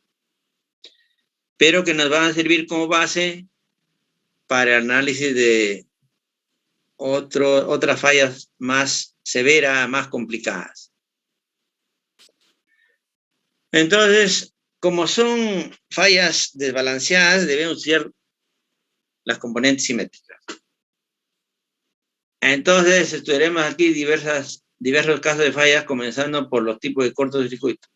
pero que nos van a servir como base para el análisis de otras fallas más severas, más complicadas. Entonces, como son fallas desbalanceadas, debemos usar las componentes simétricas. Entonces, estudiaremos aquí diversos casos de fallas, comenzando por los tipos de cortocircuito.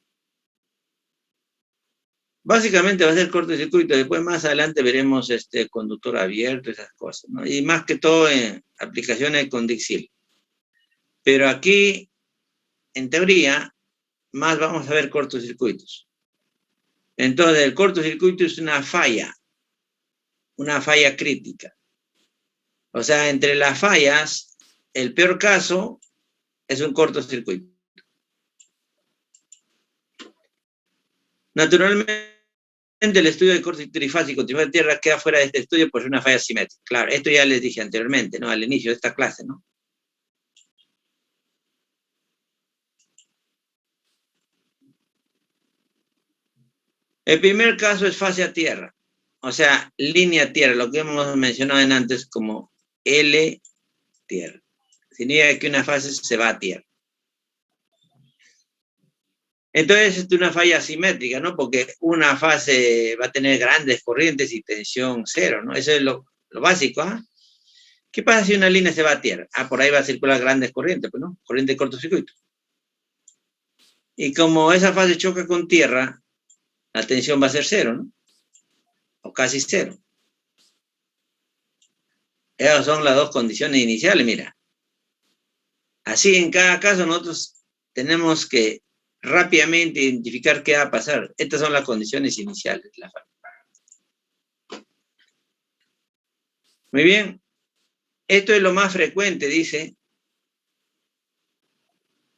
Básicamente va a ser cortocircuito, después más adelante veremos conductor abierto, esas cosas, ¿no? Y más que todo en aplicaciones con Dixil. Pero aquí, en teoría, más vamos a ver cortocircuitos. Entonces, el cortocircuito es una falla crítica. O sea, entre las fallas, el peor caso es un cortocircuito. Naturalmente, el estudio de cortocircuito trifásico de tierra queda fuera de este estudio por una falla simétrica. Claro, esto ya les dije anteriormente, ¿no? Al inicio de esta clase, ¿no? El primer caso es fase a tierra, o sea, línea a tierra, lo que hemos mencionado antes como L tierra. Significa que una fase se va a tierra. Entonces es una falla asimétrica, ¿no? Porque una fase va a tener grandes corrientes y tensión cero, ¿no? Eso es lo básico, ¿ah? ¿Qué pasa si una línea se va a tierra? Ah, por ahí va a circular grandes corrientes, pues, ¿no? Corriente de cortocircuito. Y como esa fase choca con tierra, la tensión va a ser cero, ¿no? O casi cero. Esas son las dos condiciones iniciales, mira. Así, en cada caso, nosotros tenemos que rápidamente identificar qué va a pasar. Estas son las condiciones iniciales de la falla. Muy bien. Esto es lo más frecuente, dice.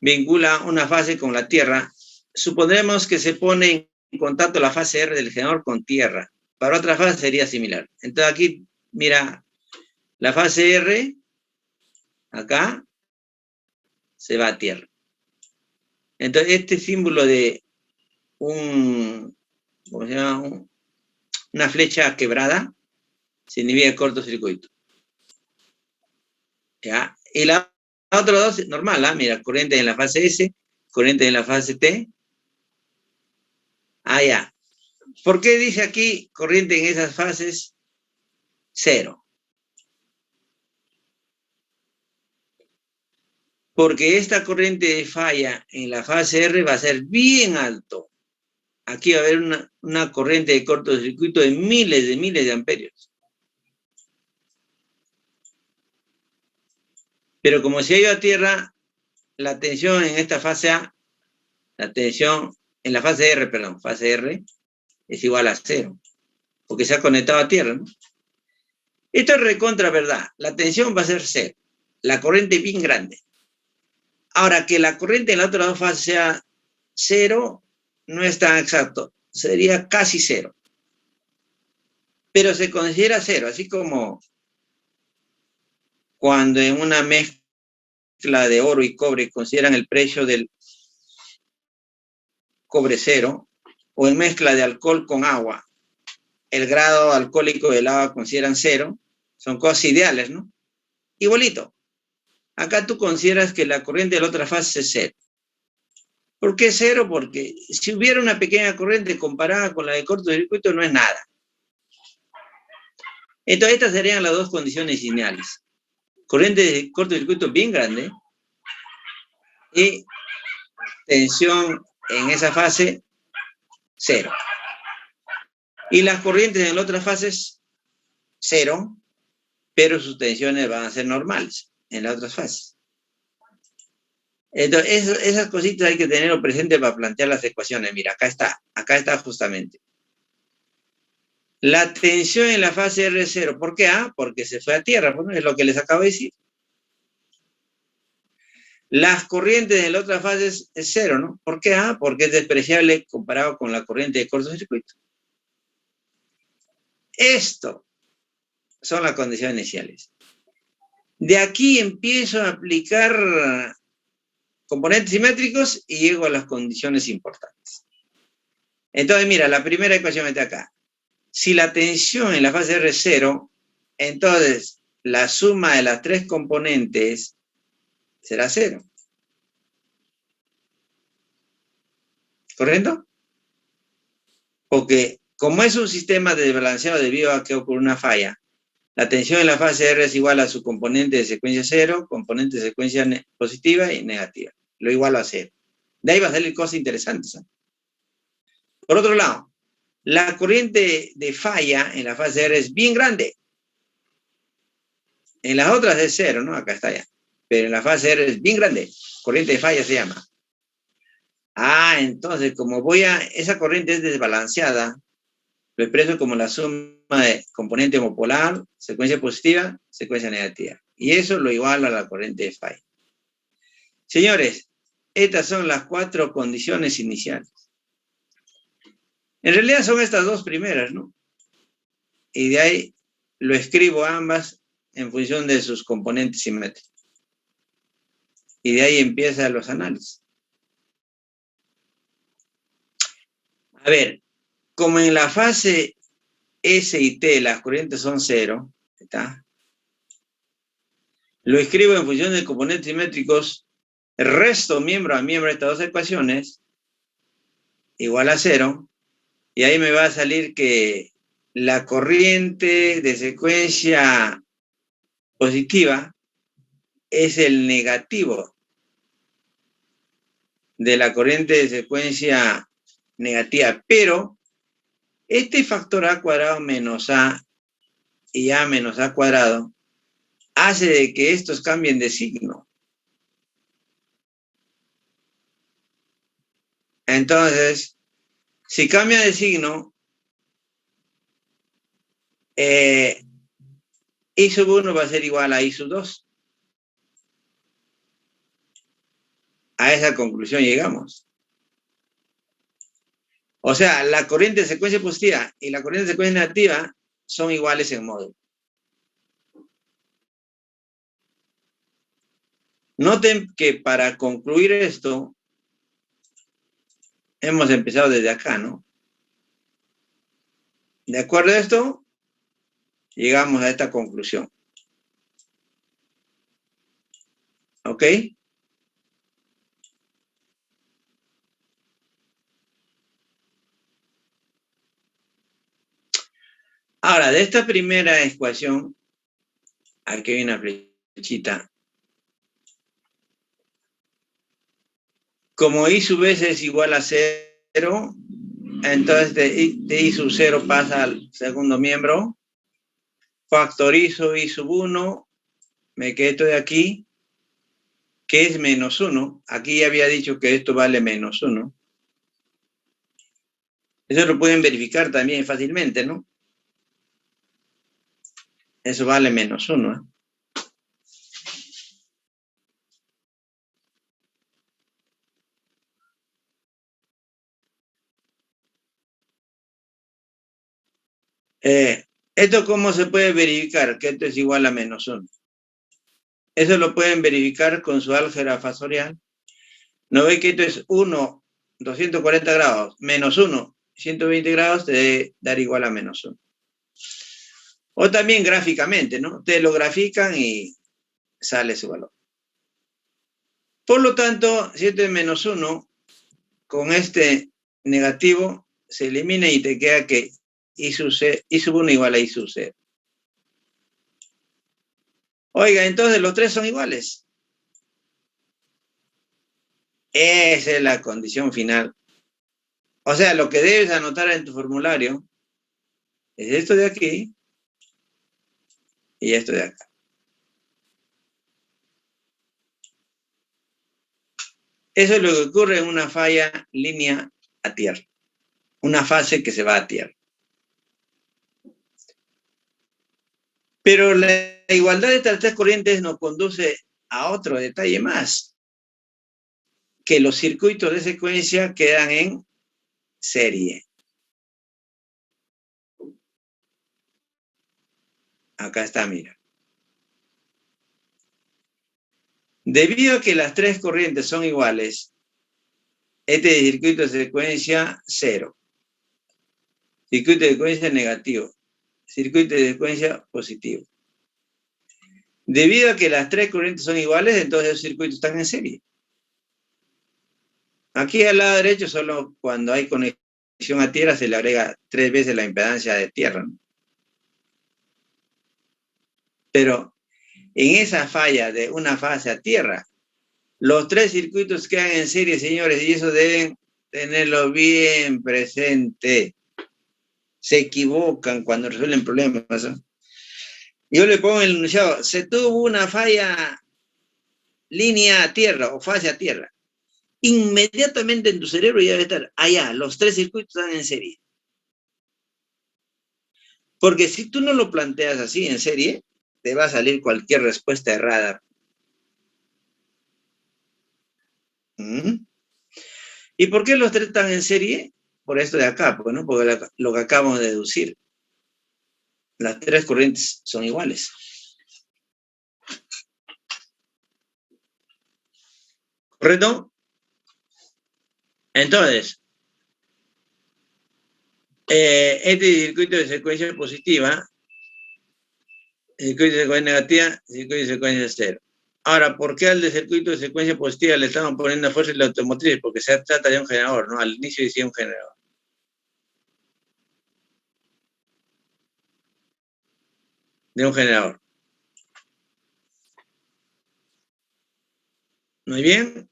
Vincula una fase con la Tierra. Supondremos que se pone en contacto la fase R del generador con Tierra. Para otra fase sería similar. Entonces aquí, mira, la fase R, acá, se va a Tierra. Entonces este símbolo de ¿cómo se llama? Una flecha quebrada significa cortocircuito. ¿Ya? Y la otra dos, normal, ¿ah? Mira, corriente en la fase S, corriente en la fase T. Ah, ya. ¿Por qué dice aquí corriente en esas fases? 0. Porque esta corriente de falla en la fase R va a ser bien alto. Aquí va a haber una corriente de cortocircuito de miles de amperios. Pero como se ha ido a tierra, la tensión en esta fase A, la tensión en la fase R, perdón, fase R, es igual a 0. Porque se ha conectado a tierra, ¿no? Esto es recontra verdad. La tensión va a ser 0. La corriente bien grande. Ahora, que la corriente en la otra fase sea 0, no es tan exacto. Sería casi 0. Pero se considera 0, así como cuando en una mezcla de oro y cobre consideran el precio del cobre 0, o en mezcla de alcohol con agua, el grado alcohólico del agua consideran 0, son cosas ideales, ¿no? Igualito. Acá tú consideras que la corriente de la otra fase es 0. ¿Por qué 0? Porque si hubiera una pequeña corriente comparada con la de cortocircuito, no es nada. Entonces, estas serían las dos condiciones iniciales. Corriente de cortocircuito bien grande y tensión en esa fase 0. Y las corrientes en las otras fases 0, pero sus tensiones van a ser normales en las otras fases. Entonces, esas cositas hay que tenerlo presente para plantear las ecuaciones. Mira, acá está justamente. La tensión en la fase R es 0. ¿Por qué? Porque se fue a tierra, bueno, es lo que les acabo de decir. Las corrientes en la otra fase es 0, ¿no? ¿Por qué? Porque es despreciable comparado con la corriente de cortocircuito. Esto son las condiciones iniciales. De aquí empiezo a aplicar componentes simétricos y llego a las condiciones importantes. Entonces, mira, la primera ecuación está acá. Si la tensión en la fase R es 0, entonces la suma de las tres componentes será 0. ¿Correcto? Porque como es un sistema de desbalanceado debido a que ocurre una falla, la tensión en la fase R es igual a su componente de secuencia 0, componente de secuencia positiva y negativa. Lo igual a 0. De ahí va a salir cosas interesantes, ¿eh? Por otro lado, la corriente de falla en la fase R es bien grande. En las otras es 0, ¿no? Acá está ya. Pero en la fase R es bien grande. Corriente de falla se llama. Entonces, como esa corriente es desbalanceada, lo expreso como la suma de componente homopolar, secuencia positiva, secuencia negativa. Y eso lo iguala a la corriente de falla. Señores, estas son las 4 condiciones iniciales. En realidad son estas dos primeras, ¿no? Y de ahí lo escribo ambas en función de sus componentes simétricos. Y de ahí empiezan los análisis. A ver, como en la fase S y T las corrientes son 0, ¿está? Lo escribo en función de componentes simétricos, resto miembro a miembro de estas dos ecuaciones, igual a 0, y ahí me va a salir que la corriente de secuencia positiva es el negativo de la corriente de secuencia negativa, pero este factor A cuadrado menos A y A menos A cuadrado hace de que estos cambien de signo. Entonces, si cambia de signo, I sub 1 va a ser igual a I sub 2. A esa conclusión llegamos. O sea, la corriente de secuencia positiva y la corriente de secuencia negativa son iguales en módulo. Noten que para concluir esto, hemos empezado desde acá, ¿no? De acuerdo a esto, llegamos a esta conclusión. ¿Ok? Ahora, de esta primera ecuación, aquí hay una flechita. Como I sub S es igual a 0, entonces de I sub 0 pasa al segundo miembro. Factorizo I sub 1, me quedo de aquí, que es menos 1. Aquí ya había dicho que esto vale menos 1. Eso lo pueden verificar también fácilmente, ¿no? Eso vale menos 1, ¿eh? ¿Esto cómo se puede verificar? Que esto es igual a menos 1. Eso lo pueden verificar con su álgebra fasorial. ¿No ve que esto es 1, 240 grados, menos 1, 120 grados, te debe dar igual a menos 1. O también gráficamente, ¿no? Ustedes lo grafican y sale su valor. Por lo tanto, si esto es menos 1, con este negativo se elimina y te queda que I sub 1 igual a I sub 0. Oiga, entonces los tres son iguales. Esa es la condición final. O sea, lo que debes anotar en tu formulario es esto de aquí y esto de acá. Eso es lo que ocurre en una falla línea a tierra. Una fase que se va a tierra. Pero la igualdad de estas tres corrientes nos conduce a otro detalle más. Que los circuitos de secuencia quedan en serie. Acá está, mira. Debido a que las tres corrientes son iguales, este circuito de secuencia 0. Circuito de secuencia negativo. Circuito de secuencia positivo. Debido a que las tres corrientes son iguales, entonces los circuitos están en serie. Aquí al lado derecho, solo cuando hay conexión a tierra se le agrega 3 veces la impedancia de tierra, ¿no? Pero en esa falla de una fase a tierra, los tres circuitos quedan en serie, señores, y eso deben tenerlo bien presente. Se equivocan cuando resuelven problemas, ¿no? Yo le pongo el enunciado, se tuvo una falla línea a tierra o fase a tierra. Inmediatamente en tu cerebro ya debe estar, allá, los tres circuitos están en serie. Porque si tú no lo planteas así en serie, te va a salir cualquier respuesta errada. ¿Y por qué los tres están en serie? Por esto de acá, pues, ¿no? Porque lo que acabamos de deducir. Las tres corrientes son iguales. ¿Correcto? Entonces, este circuito de secuencia positiva, circuito de secuencia negativa, circuito de secuencia cero. Ahora, ¿por qué al de circuito de secuencia positiva le estamos poniendo fuerza en la automotriz? Porque se trata de un generador, ¿no? Al inicio decía un generador. De un generador. Muy bien.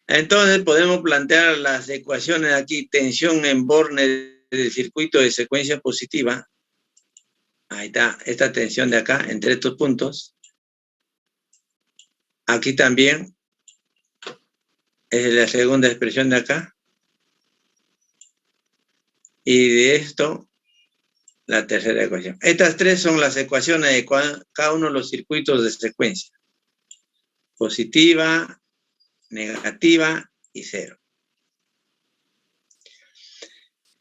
Entonces podemos plantear las ecuaciones aquí, tensión en borne del circuito de secuencia positiva. Ahí está, esta tensión de acá, entre estos puntos. Aquí también es la segunda expresión de acá. Y de esto, la tercera ecuación. Estas tres son las ecuaciones de cada uno de los circuitos de secuencia. Positiva, negativa y cero.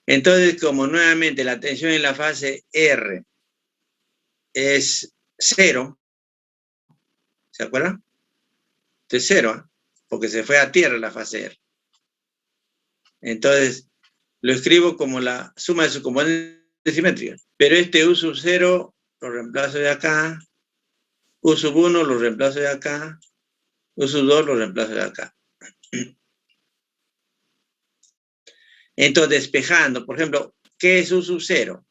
Entonces, como nuevamente la tensión en la fase R es 0, ¿se acuerdan? Es 0, porque se fue a tierra la fase R. Entonces, lo escribo como la suma de sus componentes simétricas. Pero este U sub 0 lo reemplazo de acá, U sub 1 lo reemplazo de acá, U sub 2 lo reemplazo de acá. Entonces, despejando, por ejemplo, ¿qué es U sub 0?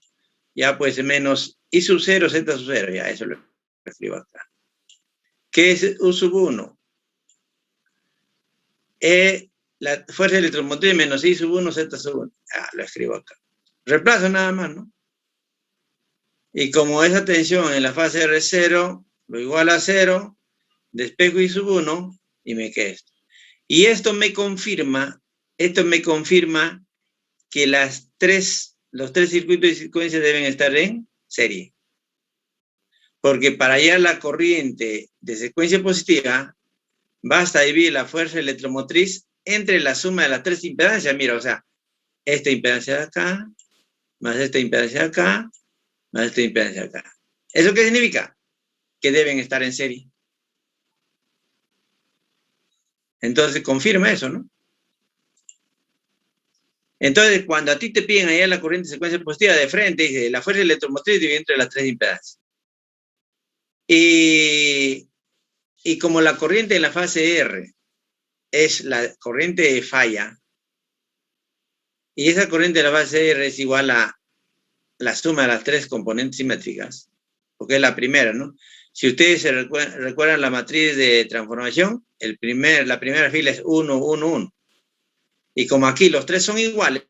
Ya pues menos I sub 0, Z sub 0, ya eso lo escribo acá. ¿Qué es U sub 1? La fuerza electromotriz menos I sub 1, Z sub 1. Ah, lo escribo acá. Reemplazo nada más, ¿no? Y como esa tensión en la fase R0 lo igual a 0, despejo I sub 1 y me queda esto. Y esto me confirma que los tres circuitos de secuencia deben estar en serie. Porque para hallar la corriente de secuencia positiva, basta dividir la fuerza electromotriz entre la suma de las tres impedancias. Mira, o sea, esta impedancia de acá, más esta impedancia de acá, más esta impedancia de acá. ¿Eso qué significa? Que deben estar en serie. Entonces confirma eso, ¿no? Entonces, cuando a ti te piden hallar la corriente de secuencia positiva de frente, dice la fuerza electromotriz divide entre las tres impedancias. Y como la corriente en la fase R es la corriente de falla, y esa corriente de la fase R es igual a la suma de las tres componentes simétricas, porque es la primera, ¿no? Si ustedes se recuerdan la matriz de transformación, la primera fila es 1, 1, 1. Y como aquí los tres son iguales,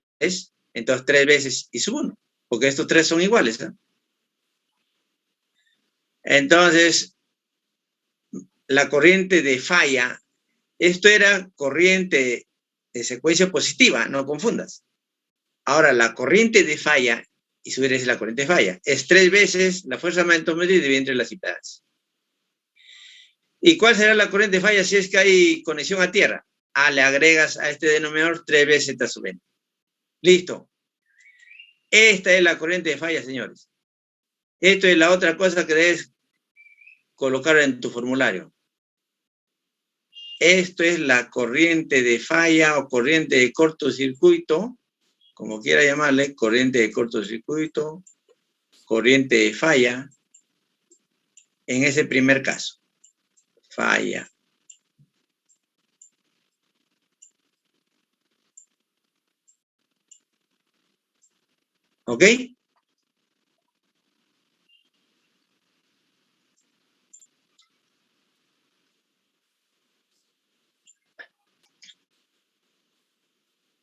entonces 3 veces I sub 1, porque estos tres son iguales, ¿no? Entonces, la corriente de falla, esto era corriente de secuencia positiva, no confundas. Ahora, la corriente de falla, y subir es la corriente de falla, es 3 veces la fuerza magnetomotriz dividida entre las impedancias. ¿Y cuál será la corriente de falla si es que hay conexión a tierra? Le agregas a este denominador 3 veces Z sub n. Listo. Esta es la corriente de falla, señores. Esto es la otra cosa que debes colocar en tu formulario. Esto es la corriente de falla o corriente de cortocircuito, como quiera llamarle, corriente de cortocircuito, corriente de falla, en ese primer caso. Falla. ¿Ok?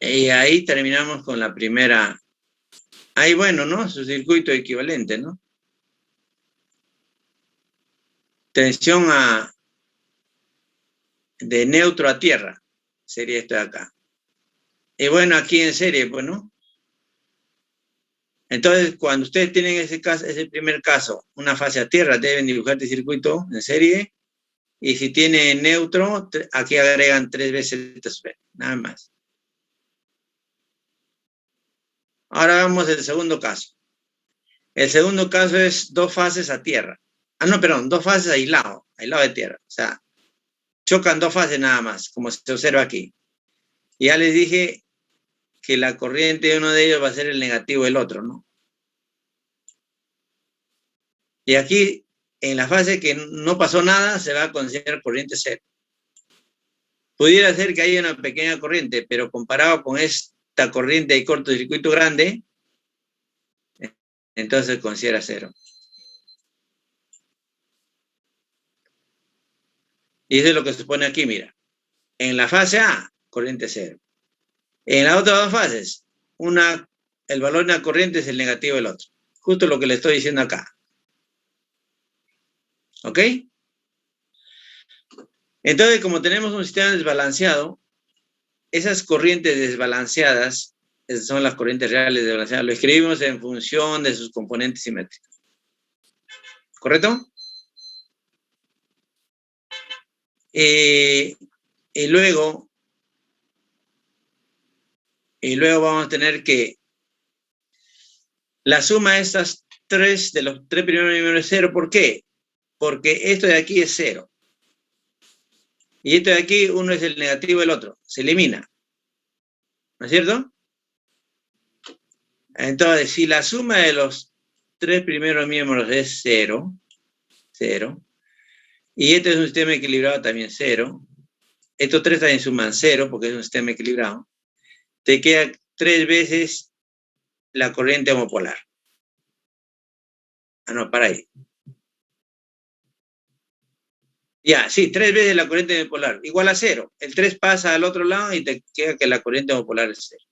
Y ahí terminamos con la primera. Ahí, bueno, ¿no? Su circuito equivalente, ¿no? Tensión de neutro a tierra. Sería esto de acá. Y bueno, aquí en serie, pues, ¿no? Entonces, cuando ustedes tienen ese primer caso, una fase a tierra, deben dibujar este circuito en serie. Y si tiene neutro, aquí agregan 3 veces Z sub n, nada más. Ahora vamos al segundo caso. El segundo caso es 2 fases a tierra. No, perdón, 2 fases aislado de tierra. O sea, chocan 2 fases nada más, como se observa aquí. Y ya les dije que la corriente de uno de ellos va a ser el negativo del otro, ¿no? Y aquí, en la fase que no pasó nada, se va a considerar corriente cero. Pudiera ser que haya una pequeña corriente, pero comparado con esta corriente de cortocircuito grande, entonces considera cero. Y eso es lo que se pone aquí, mira. En la fase A, corriente cero. En las otras dos fases, el valor de una corriente es el negativo del otro. Justo lo que le estoy diciendo acá. ¿Ok? Entonces, como tenemos un sistema desbalanceado, esas corrientes desbalanceadas Esas son las corrientes reales de velocidad. Lo escribimos en función de sus componentes simétricos. ¿Correcto? Y luego vamos a tener que la suma de estas tres, de los tres primeros números es 0. ¿Por qué? Porque esto de aquí es 0. Y esto de aquí, uno es el negativo del otro. Se elimina. ¿No es cierto? Entonces, si la suma de los tres primeros miembros es 0, 0, y este es un sistema equilibrado también 0, estos tres también suman 0 porque es un sistema equilibrado, te queda 3 veces la corriente homopolar. Ah, no, para ahí. Ya, sí, 3 veces la corriente homopolar, igual a 0. El 3 pasa al otro lado y te queda que la corriente homopolar es 0.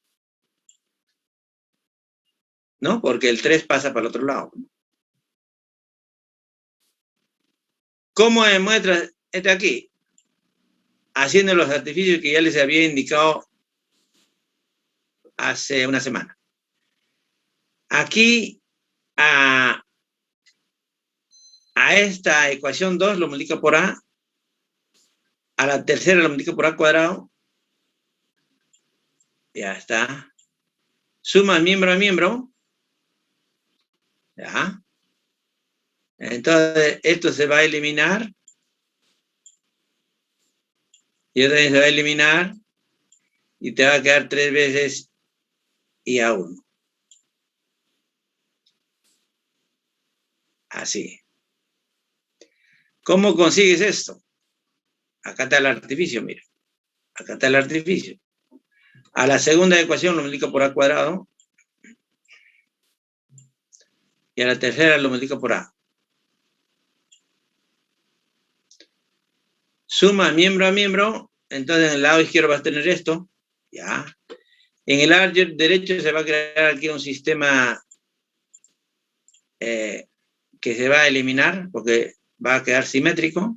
¿No? Porque el 3 pasa para el otro lado. ¿Cómo demuestras esto aquí? Haciendo los artificios que ya les había indicado hace una semana. Aquí, a esta ecuación 2 lo multiplica por A, a la tercera lo multiplica por A cuadrado, ya está. Suma miembro a miembro, ya. Entonces, esto se va a eliminar, y esto también se va a eliminar, y te va a quedar 3 veces I a 1. Así. ¿Cómo consigues esto? Acá está el artificio, mira. Acá está el artificio. A la segunda ecuación lo multiplica por A cuadrado, y a la tercera lo multiplica por A. Suma miembro a miembro, entonces en el lado izquierdo vas a tener esto, ya. En el lado derecho se va a crear aquí un sistema que se va a eliminar porque va a quedar simétrico.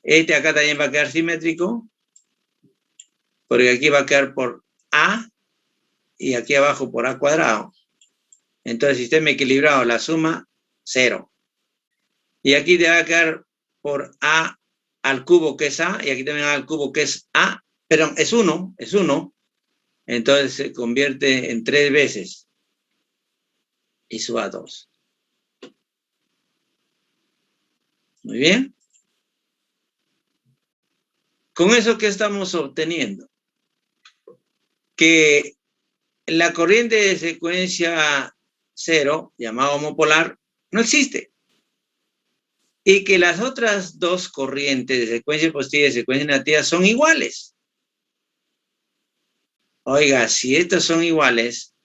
Este acá también va a quedar simétrico, porque aquí va a quedar por A y aquí abajo por A cuadrado. Entonces, sistema equilibrado, la suma, 0. Y aquí te va a quedar por A al cubo, que es A, y aquí también A al cubo, que es A, perdón, es 1, es 1. Entonces se convierte en 3 veces y suba 2. Muy bien. ¿Con eso qué estamos obteniendo? Que la corriente de secuencia 0, llamada homopolar, no existe. Y que las otras dos corrientes de secuencia positiva y secuencia negativa son iguales. Oiga, si estas son iguales,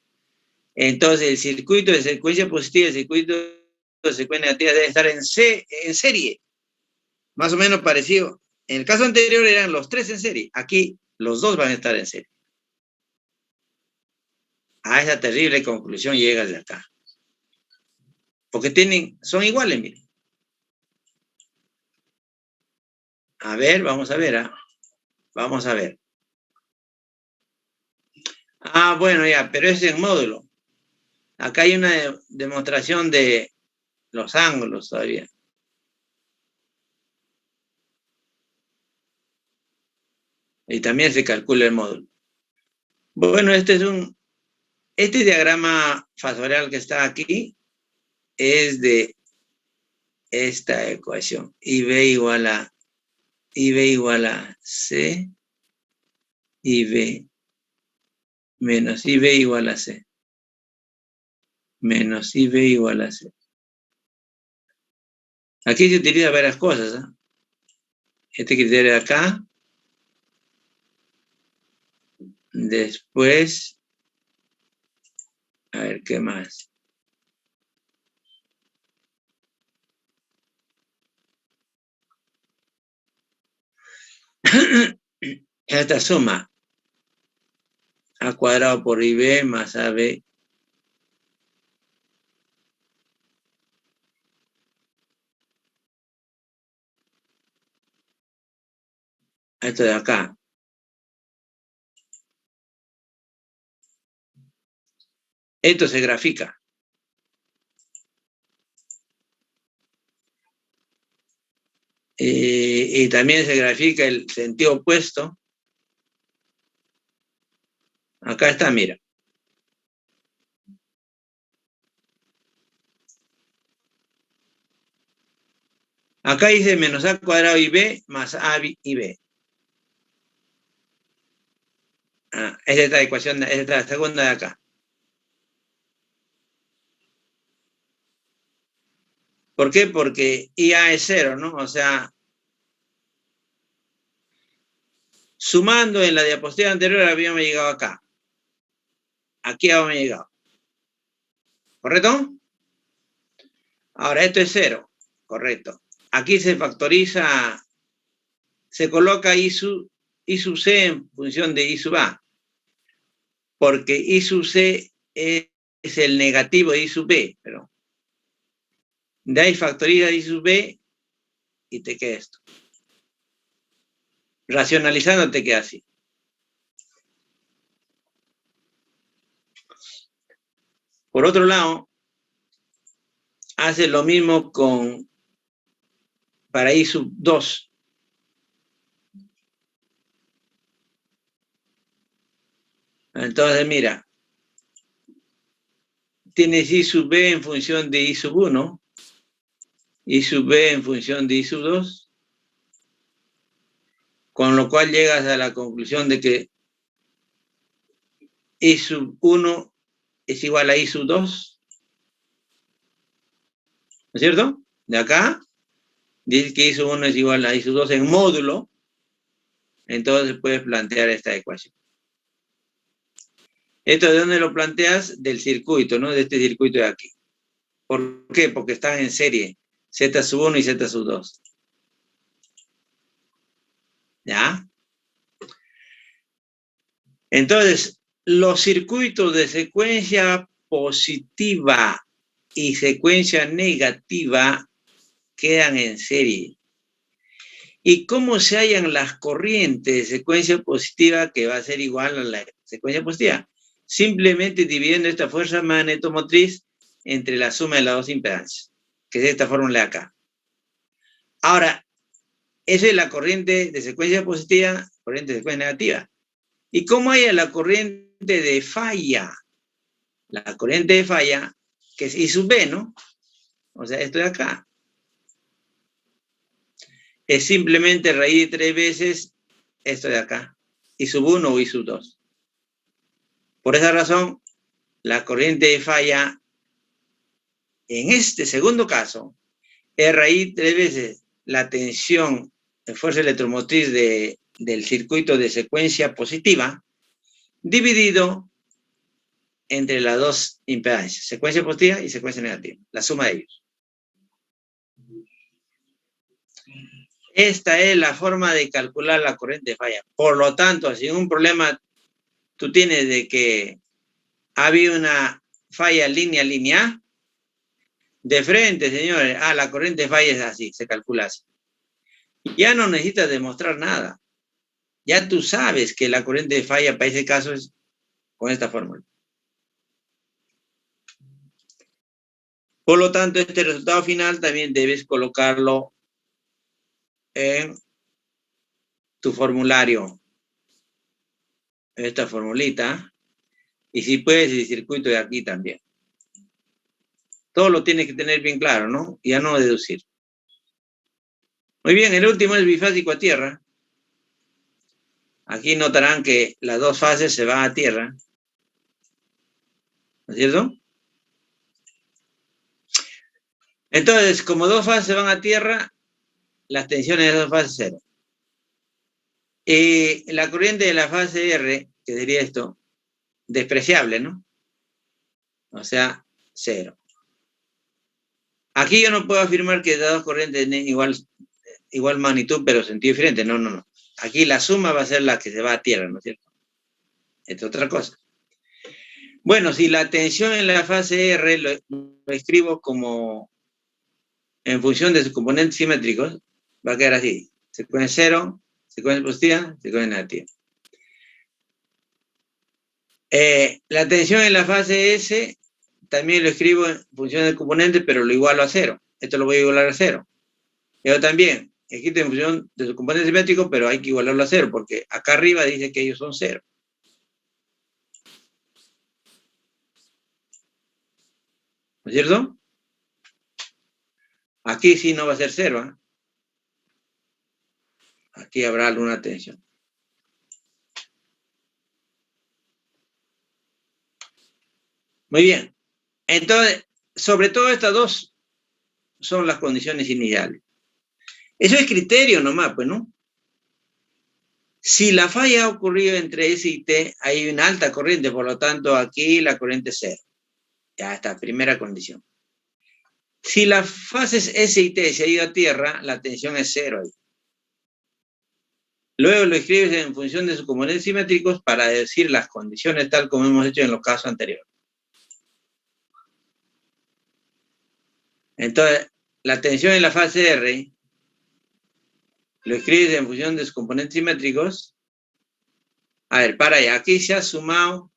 entonces el circuito de secuencia positiva y el circuito de secuencia negativa debe estar en serie. Más o menos parecido. En el caso anterior eran los 3 en serie. Aquí los 2 van a estar en serie. A esa terrible conclusión llegas de acá. Porque son iguales, miren. A ver, vamos a ver. Vamos a ver. Bueno, ya, pero es en módulo. Acá hay una demostración de los ángulos todavía. Y también se calcula el módulo. Bueno, este diagrama fasorial que está aquí es de esta ecuación. IB igual a C, IB menos IB igual a C, menos IB igual a C. Aquí se utilizan varias cosas, ¿eh? Este criterio de acá. Después, a ver, ¿qué más? Esta suma, A cuadrado por IB más AB. Esto de acá. Esto se grafica. Y también se grafica el sentido opuesto. Acá está, mira. Acá dice menos a cuadrado y b más a y b. Es esta ecuación, es esta segunda de acá. ¿Por qué? Porque IA es 0, ¿no? O sea, sumando en la diapositiva anterior habíamos llegado acá. Aquí habíamos llegado. ¿Correcto? Ahora esto es 0. Correcto. Aquí se factoriza, se coloca I sub C en función de I sub A. Porque I sub C es el negativo de I sub B. Pero de ahí factoriza I sub B y te queda esto. Racionalizando te queda así. Por otro lado, hace lo mismo para I sub 2. Entonces, mira, tienes I sub B en función de I sub 1, I sub B en función de I sub 2, con lo cual llegas a la conclusión de que I sub 1 es igual a I sub 2, ¿no es cierto? De acá, dice que I sub 1 es igual a I sub 2 en módulo, entonces puedes plantear esta ecuación. ¿Esto de dónde lo planteas? Del circuito, ¿no? De este circuito de aquí. ¿Por qué? Porque están en serie, Z sub 1 y Z sub 2. ¿Ya? Entonces, los circuitos de secuencia positiva y secuencia negativa quedan en serie. ¿Y cómo se hallan las corrientes de secuencia positiva que va a ser igual a la secuencia positiva? Simplemente dividiendo esta fuerza magnetomotriz entre la suma de las dos impedancias, que es esta fórmula de acá. Ahora, esa es la corriente de secuencia positiva, corriente de secuencia negativa. ¿Y cómo haya la corriente de falla? La corriente de falla, que es I sub B, ¿no? O sea, esto de acá. Es simplemente raíz de 3 veces esto de acá. I sub 1 o I sub 2. Por esa razón, la corriente de falla, en este segundo caso, es raíz de 3 veces la tensión de fuerza electromotriz del circuito de secuencia positiva, dividido entre las dos impedancias, secuencia positiva y secuencia negativa, la suma de ellos. Esta es la forma de calcular la corriente de falla. Por lo tanto, si un problema tú tienes de que ha habido una falla línea, de frente, señores, la corriente de falla es así, se calcula así. Ya no necesitas demostrar nada. Ya tú sabes que la corriente de falla para ese caso es con esta fórmula. Por lo tanto, este resultado final también debes colocarlo en tu formulario. Esta formulita. Y si puedes, el circuito de aquí también. Todo lo tienes que tener bien claro, ¿no? Y ya no deducir. Muy bien, el último es bifásico a tierra. Aquí notarán que las dos fases se van a tierra. ¿No es cierto? Entonces, como dos fases se van a tierra, las tensiones de dos fases cero. La corriente de la fase R, que sería esto, despreciable, ¿no? O sea, cero. Aquí yo no puedo afirmar que las dos corrientes tienen igual magnitud, pero sentido diferente. No, no, no. Aquí la suma va a ser la que se va a tierra, ¿no es cierto? Esta es otra cosa. Bueno, si la tensión en la fase R lo escribo como en función de sus componentes simétricos, va a quedar así. Secuencia 0, secuencia positiva, secuencia negativa. La tensión en la fase S también lo escribo en función del componente, pero lo igualo a 0. Esto lo voy a igualar a 0. Yo también, escrito en función de su componente simétrico, pero hay que igualarlo a 0, porque acá arriba dice que ellos son 0. ¿No es cierto? Aquí sí no va a ser 0, ¿eh? Aquí habrá alguna tensión. Muy bien. Entonces, sobre todo estas dos son las condiciones iniciales. Eso es criterio nomás, pues, ¿no? Si la falla ha ocurrido entre S y T, hay una alta corriente, por lo tanto, aquí la corriente es 0. Ya está, primera condición. Si las fases S y T se ha ido a tierra, la tensión es 0 ahí. Luego lo escribes en función de sus componentes simétricos para decir las condiciones tal como hemos hecho en los casos anteriores. Entonces, la tensión en la fase R lo escribes en función de sus componentes simétricos. A ver, para allá. Aquí se ha sumado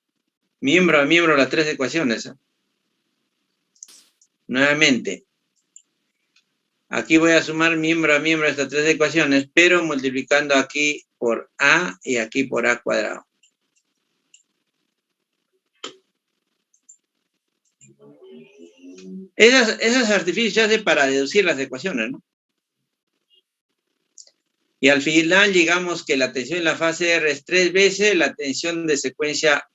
miembro a miembro las tres ecuaciones, ¿eh? Nuevamente. Aquí voy a sumar miembro a miembro estas tres ecuaciones, pero multiplicando aquí por A y aquí por A cuadrado. Esas artificios se hacen para deducir las ecuaciones, ¿no? Y al final llegamos que la tensión en la fase R es 3 veces la tensión de secuencia,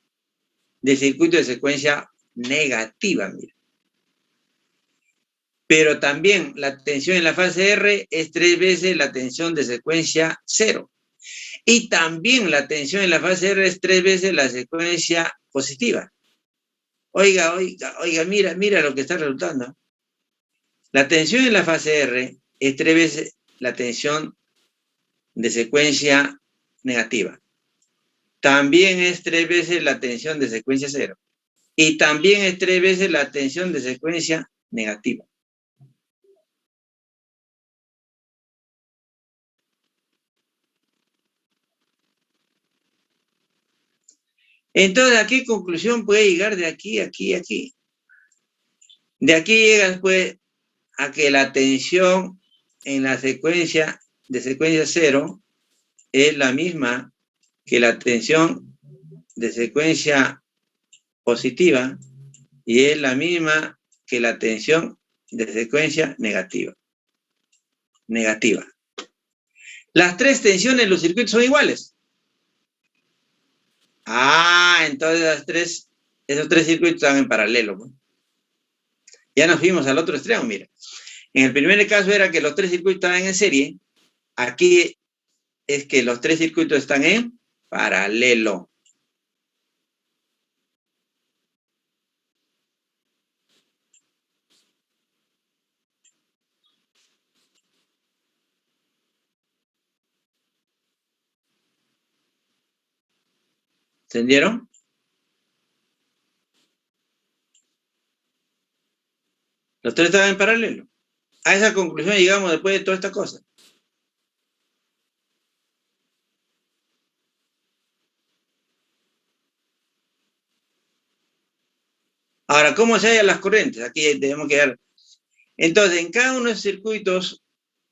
del circuito de secuencia negativa, mira. Pero también la tensión en la fase R es 3 veces la tensión de secuencia 0. Y también la tensión en la fase R es 3 veces la secuencia positiva. Oiga, mira lo que está resultando. La tensión en la fase R es 3 veces la tensión de secuencia negativa. También es 3 veces la tensión de secuencia 0. Y también es 3 veces la tensión de secuencia negativa. Entonces, ¿a qué conclusión puede llegar de aquí, aquí, aquí? De aquí llegas, pues, a que la tensión en la secuencia de secuencia 0 es la misma que la tensión de secuencia positiva y es la misma que la tensión de secuencia negativa. Las tres tensiones en los circuitos son iguales. Entonces esos tres circuitos están en paralelo, pues. Ya nos fuimos al otro extremo, mira. En el primer caso era que los tres circuitos estaban en serie. Aquí es que los tres circuitos están en paralelo. ¿Entendieron? Los tres estaban en paralelo. A esa conclusión llegamos después de toda esta cosa. Ahora, ¿cómo se hallan las corrientes? Aquí tenemos que ver. Entonces, en cada uno de los circuitos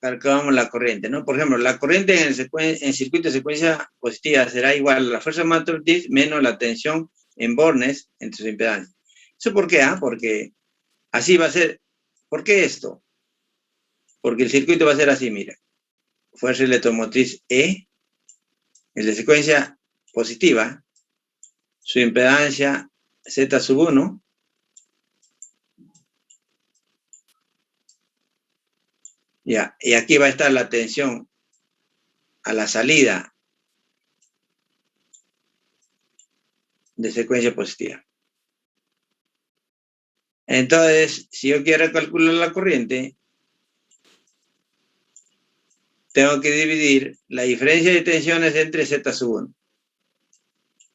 calculamos la corriente, ¿no? Por ejemplo, la corriente en el circuito de secuencia positiva será igual a la fuerza motriz menos la tensión en bornes entre sus impedancias. ¿Eso por qué? Porque así va a ser. ¿Por qué esto? Porque el circuito va a ser así, mira. Fuerza electromotriz E, el de secuencia positiva, su impedancia Z sub 1, ya, y aquí va a estar la tensión a la salida de secuencia positiva. Entonces, si yo quiero calcular la corriente, tengo que dividir la diferencia de tensiones entre Z sub 1.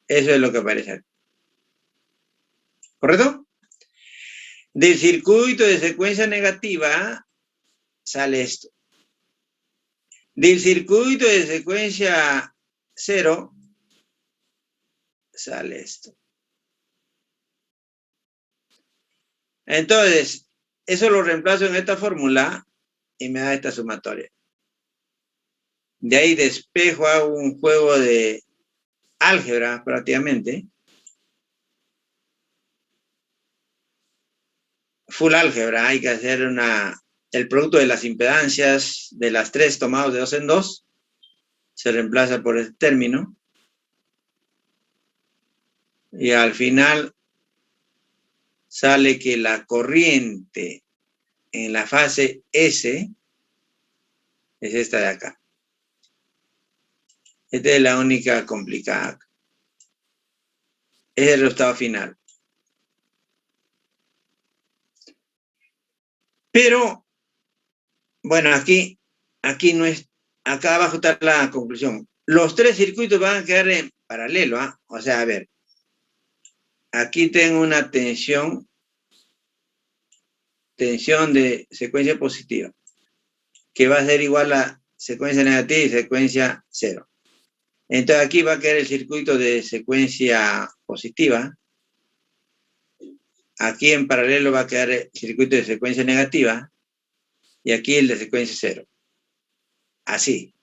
Eso es lo que aparece aquí. ¿Correcto? Del circuito de secuencia negativa sale esto. Del circuito de secuencia 0 sale esto. Entonces, eso lo reemplazo en esta fórmula y me da esta sumatoria. De ahí despejo, hago un juego de álgebra prácticamente. Full álgebra, hay que hacer el producto de las impedancias de las tres tomados de 2 en 2, se reemplaza por este término. Y al final sale que la corriente en la fase S es esta de acá. Esta es la única complicada. Es el resultado final. Pero, bueno, aquí no es, acá abajo está la conclusión. Los tres circuitos van a quedar en paralelo, ¿ah? O sea, a ver, aquí tengo una tensión de secuencia positiva, que va a ser igual a secuencia negativa y secuencia cero. Entonces aquí va a quedar el circuito de secuencia positiva. Aquí en paralelo va a quedar el circuito de secuencia negativa. Y aquí el de secuencia cero. Así.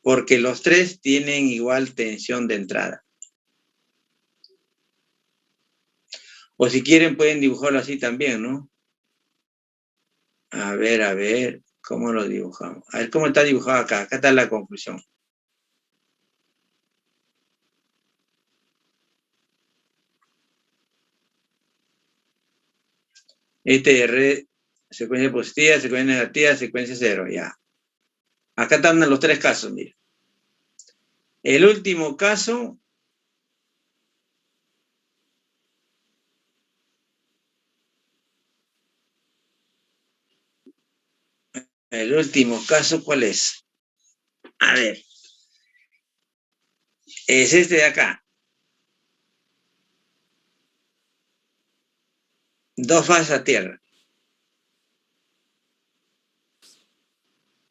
Porque los tres tienen igual tensión de entrada. O si quieren pueden dibujarlo así también, ¿no? A ver, ¿cómo lo dibujamos? A ver cómo está dibujado acá. Acá está la conclusión. Este R, secuencia positiva, secuencia negativa, secuencia cero, ya. Acá están los tres casos, mira. El último caso, ¿cuál es? A ver, es este de acá. Dos fases a tierra.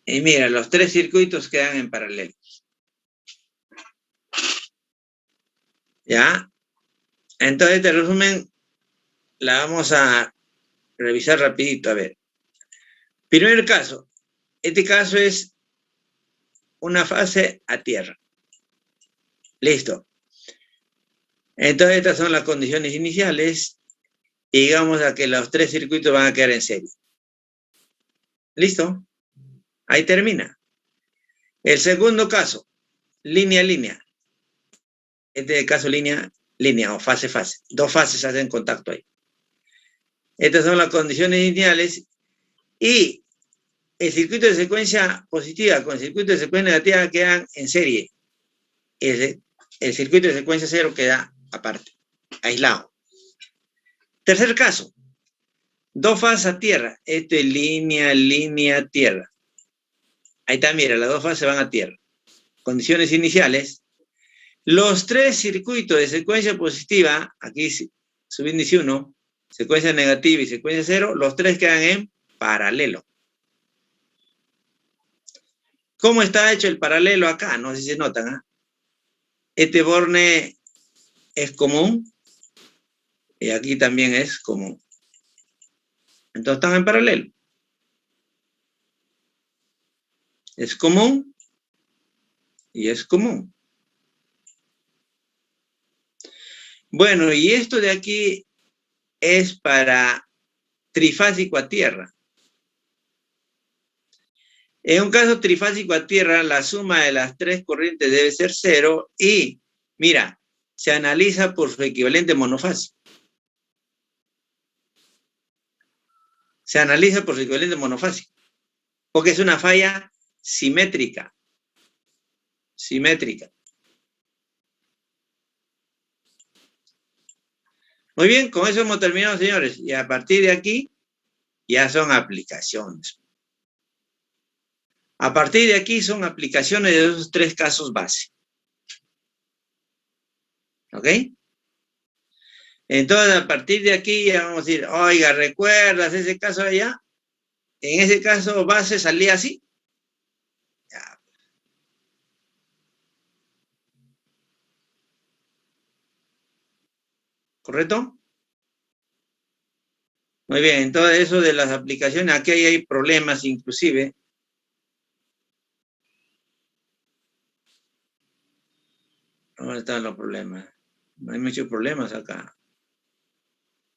Y mira, los tres circuitos quedan en paralelo. ¿Ya? Entonces, este resumen la vamos a revisar rapidito. A ver. Primer caso. Este caso es una fase a tierra. Listo. Entonces, estas son las condiciones iniciales. Y digamos a que los tres circuitos van a quedar en serie. ¿Listo? Ahí termina. El segundo caso. Línea, línea. Este caso línea, línea o fase, fase. Dos fases hacen contacto ahí. Estas son las condiciones iniciales y el circuito de secuencia positiva con el circuito de secuencia negativa quedan en serie. El circuito de secuencia cero queda aparte, aislado. Tercer caso, dos fases a tierra. Esto es línea, línea, tierra. Ahí está, mira, las dos fases van a tierra. Condiciones iniciales. Los tres circuitos de secuencia positiva, aquí subíndice 1, secuencia negativa y secuencia cero, los tres quedan en paralelo. ¿Cómo está hecho el paralelo acá? No sé si se notan. ¿eh? Este borne es común y aquí también es común. Entonces están en paralelo. Es común y es común. Bueno, y esto de aquí es para trifásico a tierra. En un caso trifásico a tierra, la suma de las tres corrientes debe ser cero y, mira, se analiza por su equivalente monofásico. Se analiza por su equivalente monofásico, porque es una falla simétrica. Simétrica. Muy bien, con eso hemos terminado, señores. Y a partir de aquí, ya son aplicaciones. A partir de aquí son aplicaciones de esos tres casos base. ¿Ok? Entonces, a partir de aquí ya vamos a decir, oiga, ¿recuerdas ese caso de allá? En ese caso base salía así. Ya. ¿Correcto? Muy bien, entonces eso de las aplicaciones, aquí hay problemas inclusive. ¿Dónde están los problemas? No hay muchos problemas acá.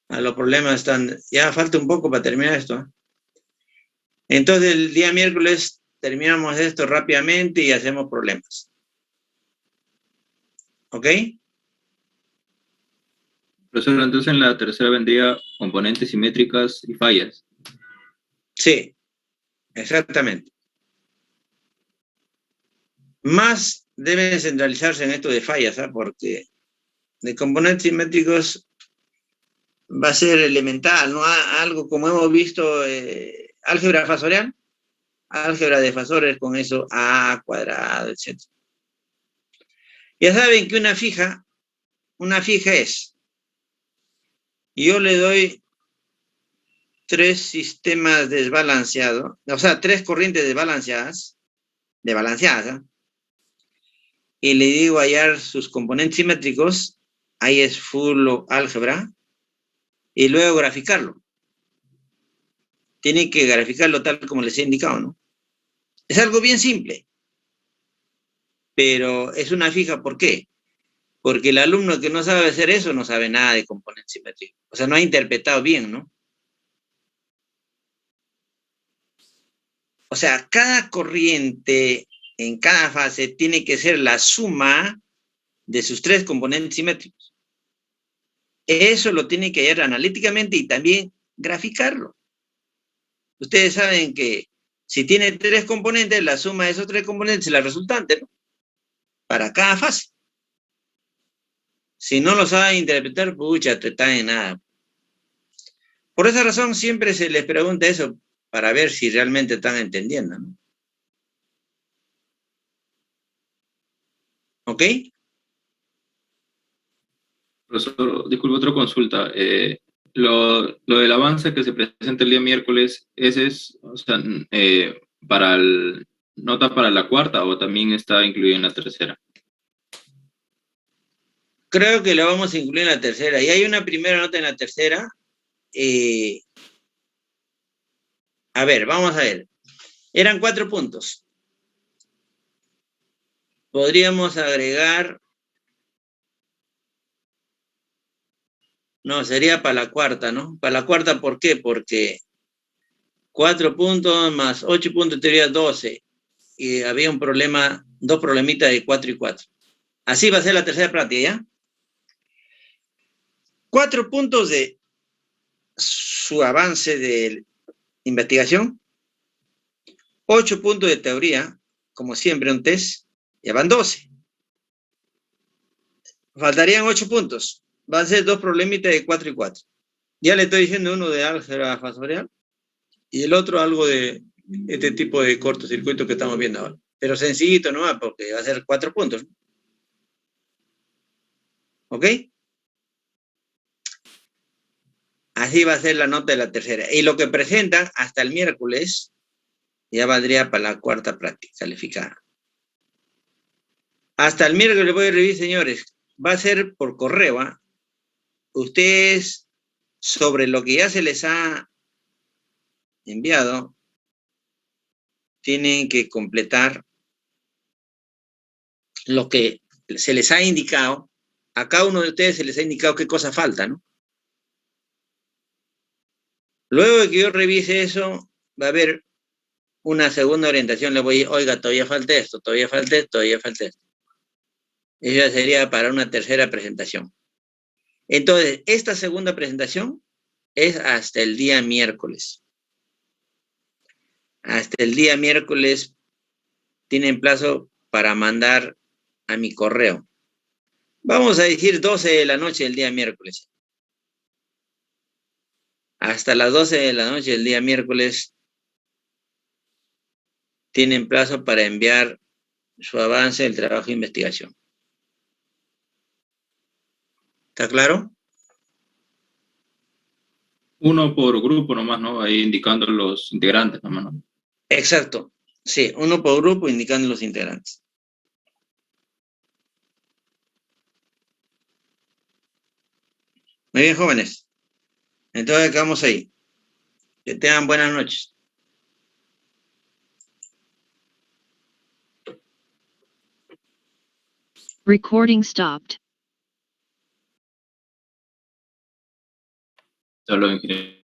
Los problemas están, ya falta un poco para terminar esto, ¿eh? Entonces el día miércoles terminamos esto rápidamente y hacemos problemas. ¿Ok? Profesor, entonces en la tercera vendría componentes simétricas y fallas. Sí, exactamente. Más deben centralizarse en esto de fallas, ¿eh? Porque de componentes simétricos va a ser elemental, ¿no? Algo como hemos visto, álgebra fasorial, álgebra de fasores con eso, a cuadrado, etc. Ya saben que una fija es, yo le doy tres sistemas desbalanceados, o sea, tres corrientes desbalanceadas, ¿eh? Y le digo hallar sus componentes simétricos, ahí es full álgebra, y luego graficarlo. Tiene que graficarlo tal como les he indicado, ¿no? Es algo bien simple, pero es una fija, ¿por qué? Porque el alumno que no sabe hacer eso no sabe nada de componentes simétricos. O sea, no ha interpretado bien, ¿no? O sea, cada corriente en cada fase tiene que ser la suma de sus tres componentes simétricos. Eso lo tiene que hallar analíticamente y también graficarlo. Ustedes saben que si tiene tres componentes, la suma de esos tres componentes es la resultante, ¿no? Para cada fase. Si no lo saben interpretar, pucha, te están en nada. Por esa razón siempre se les pregunta eso para ver si realmente están entendiendo, ¿no? ¿Ok? Profesor, disculpe, otra consulta. Lo del avance que se presenta el día miércoles, ¿ese es, o sea, para nota para la cuarta o también está incluido en la tercera? Creo que lo vamos a incluir en la tercera. Y hay una primera nota en la tercera. Eh, a ver, vamos a ver. Eran 4 puntos. Podríamos agregar. No, sería para la cuarta, ¿no? Para la cuarta, ¿por qué? Porque 4 puntos más 8 puntos sería 12. Y había un problema, dos problemitas de 4 y 4. Así va a ser la tercera práctica, ¿ya? 4 puntos de su avance de investigación, 8 puntos de teoría, como siempre un test, ya van 12. Faltarían 8 puntos. Van a ser dos problemitas de 4 y 4. Ya le estoy diciendo uno de álgebra fasorial y el otro algo de este tipo de cortocircuito que estamos viendo ahora. Pero sencillito nomás, porque va a ser 4 puntos. ¿Ok? Así va a ser la nota de la tercera. Y lo que presentan hasta el miércoles ya valdría para la cuarta práctica calificada. Hasta el miércoles le voy a revisar, señores. Va a ser por correo, ¿eh? Ustedes, sobre lo que ya se les ha enviado, tienen que completar lo que se les ha indicado. A cada uno de ustedes se les ha indicado qué cosa falta, ¿no? Luego de que yo revise eso, va a haber una segunda orientación. Le voy a, oiga, todavía falta esto, todavía falta esto, todavía falta esto. Eso ya sería para una tercera presentación. Entonces, esta segunda presentación es hasta el día miércoles. Hasta el día miércoles tienen plazo para mandar a mi correo. Vamos a decir 12 de la noche del día miércoles. Hasta las 12 de la noche del día miércoles tienen plazo para enviar su avance del trabajo de investigación. ¿Está claro? Uno por grupo nomás, ¿no? Ahí indicando los integrantes nomás, ¿no? Exacto. Sí, uno por grupo indicando los integrantes. Muy bien, jóvenes. Entonces, quedamos ahí. Que tengan buenas noches. Recording stopped. Hasta luego, ingeniero.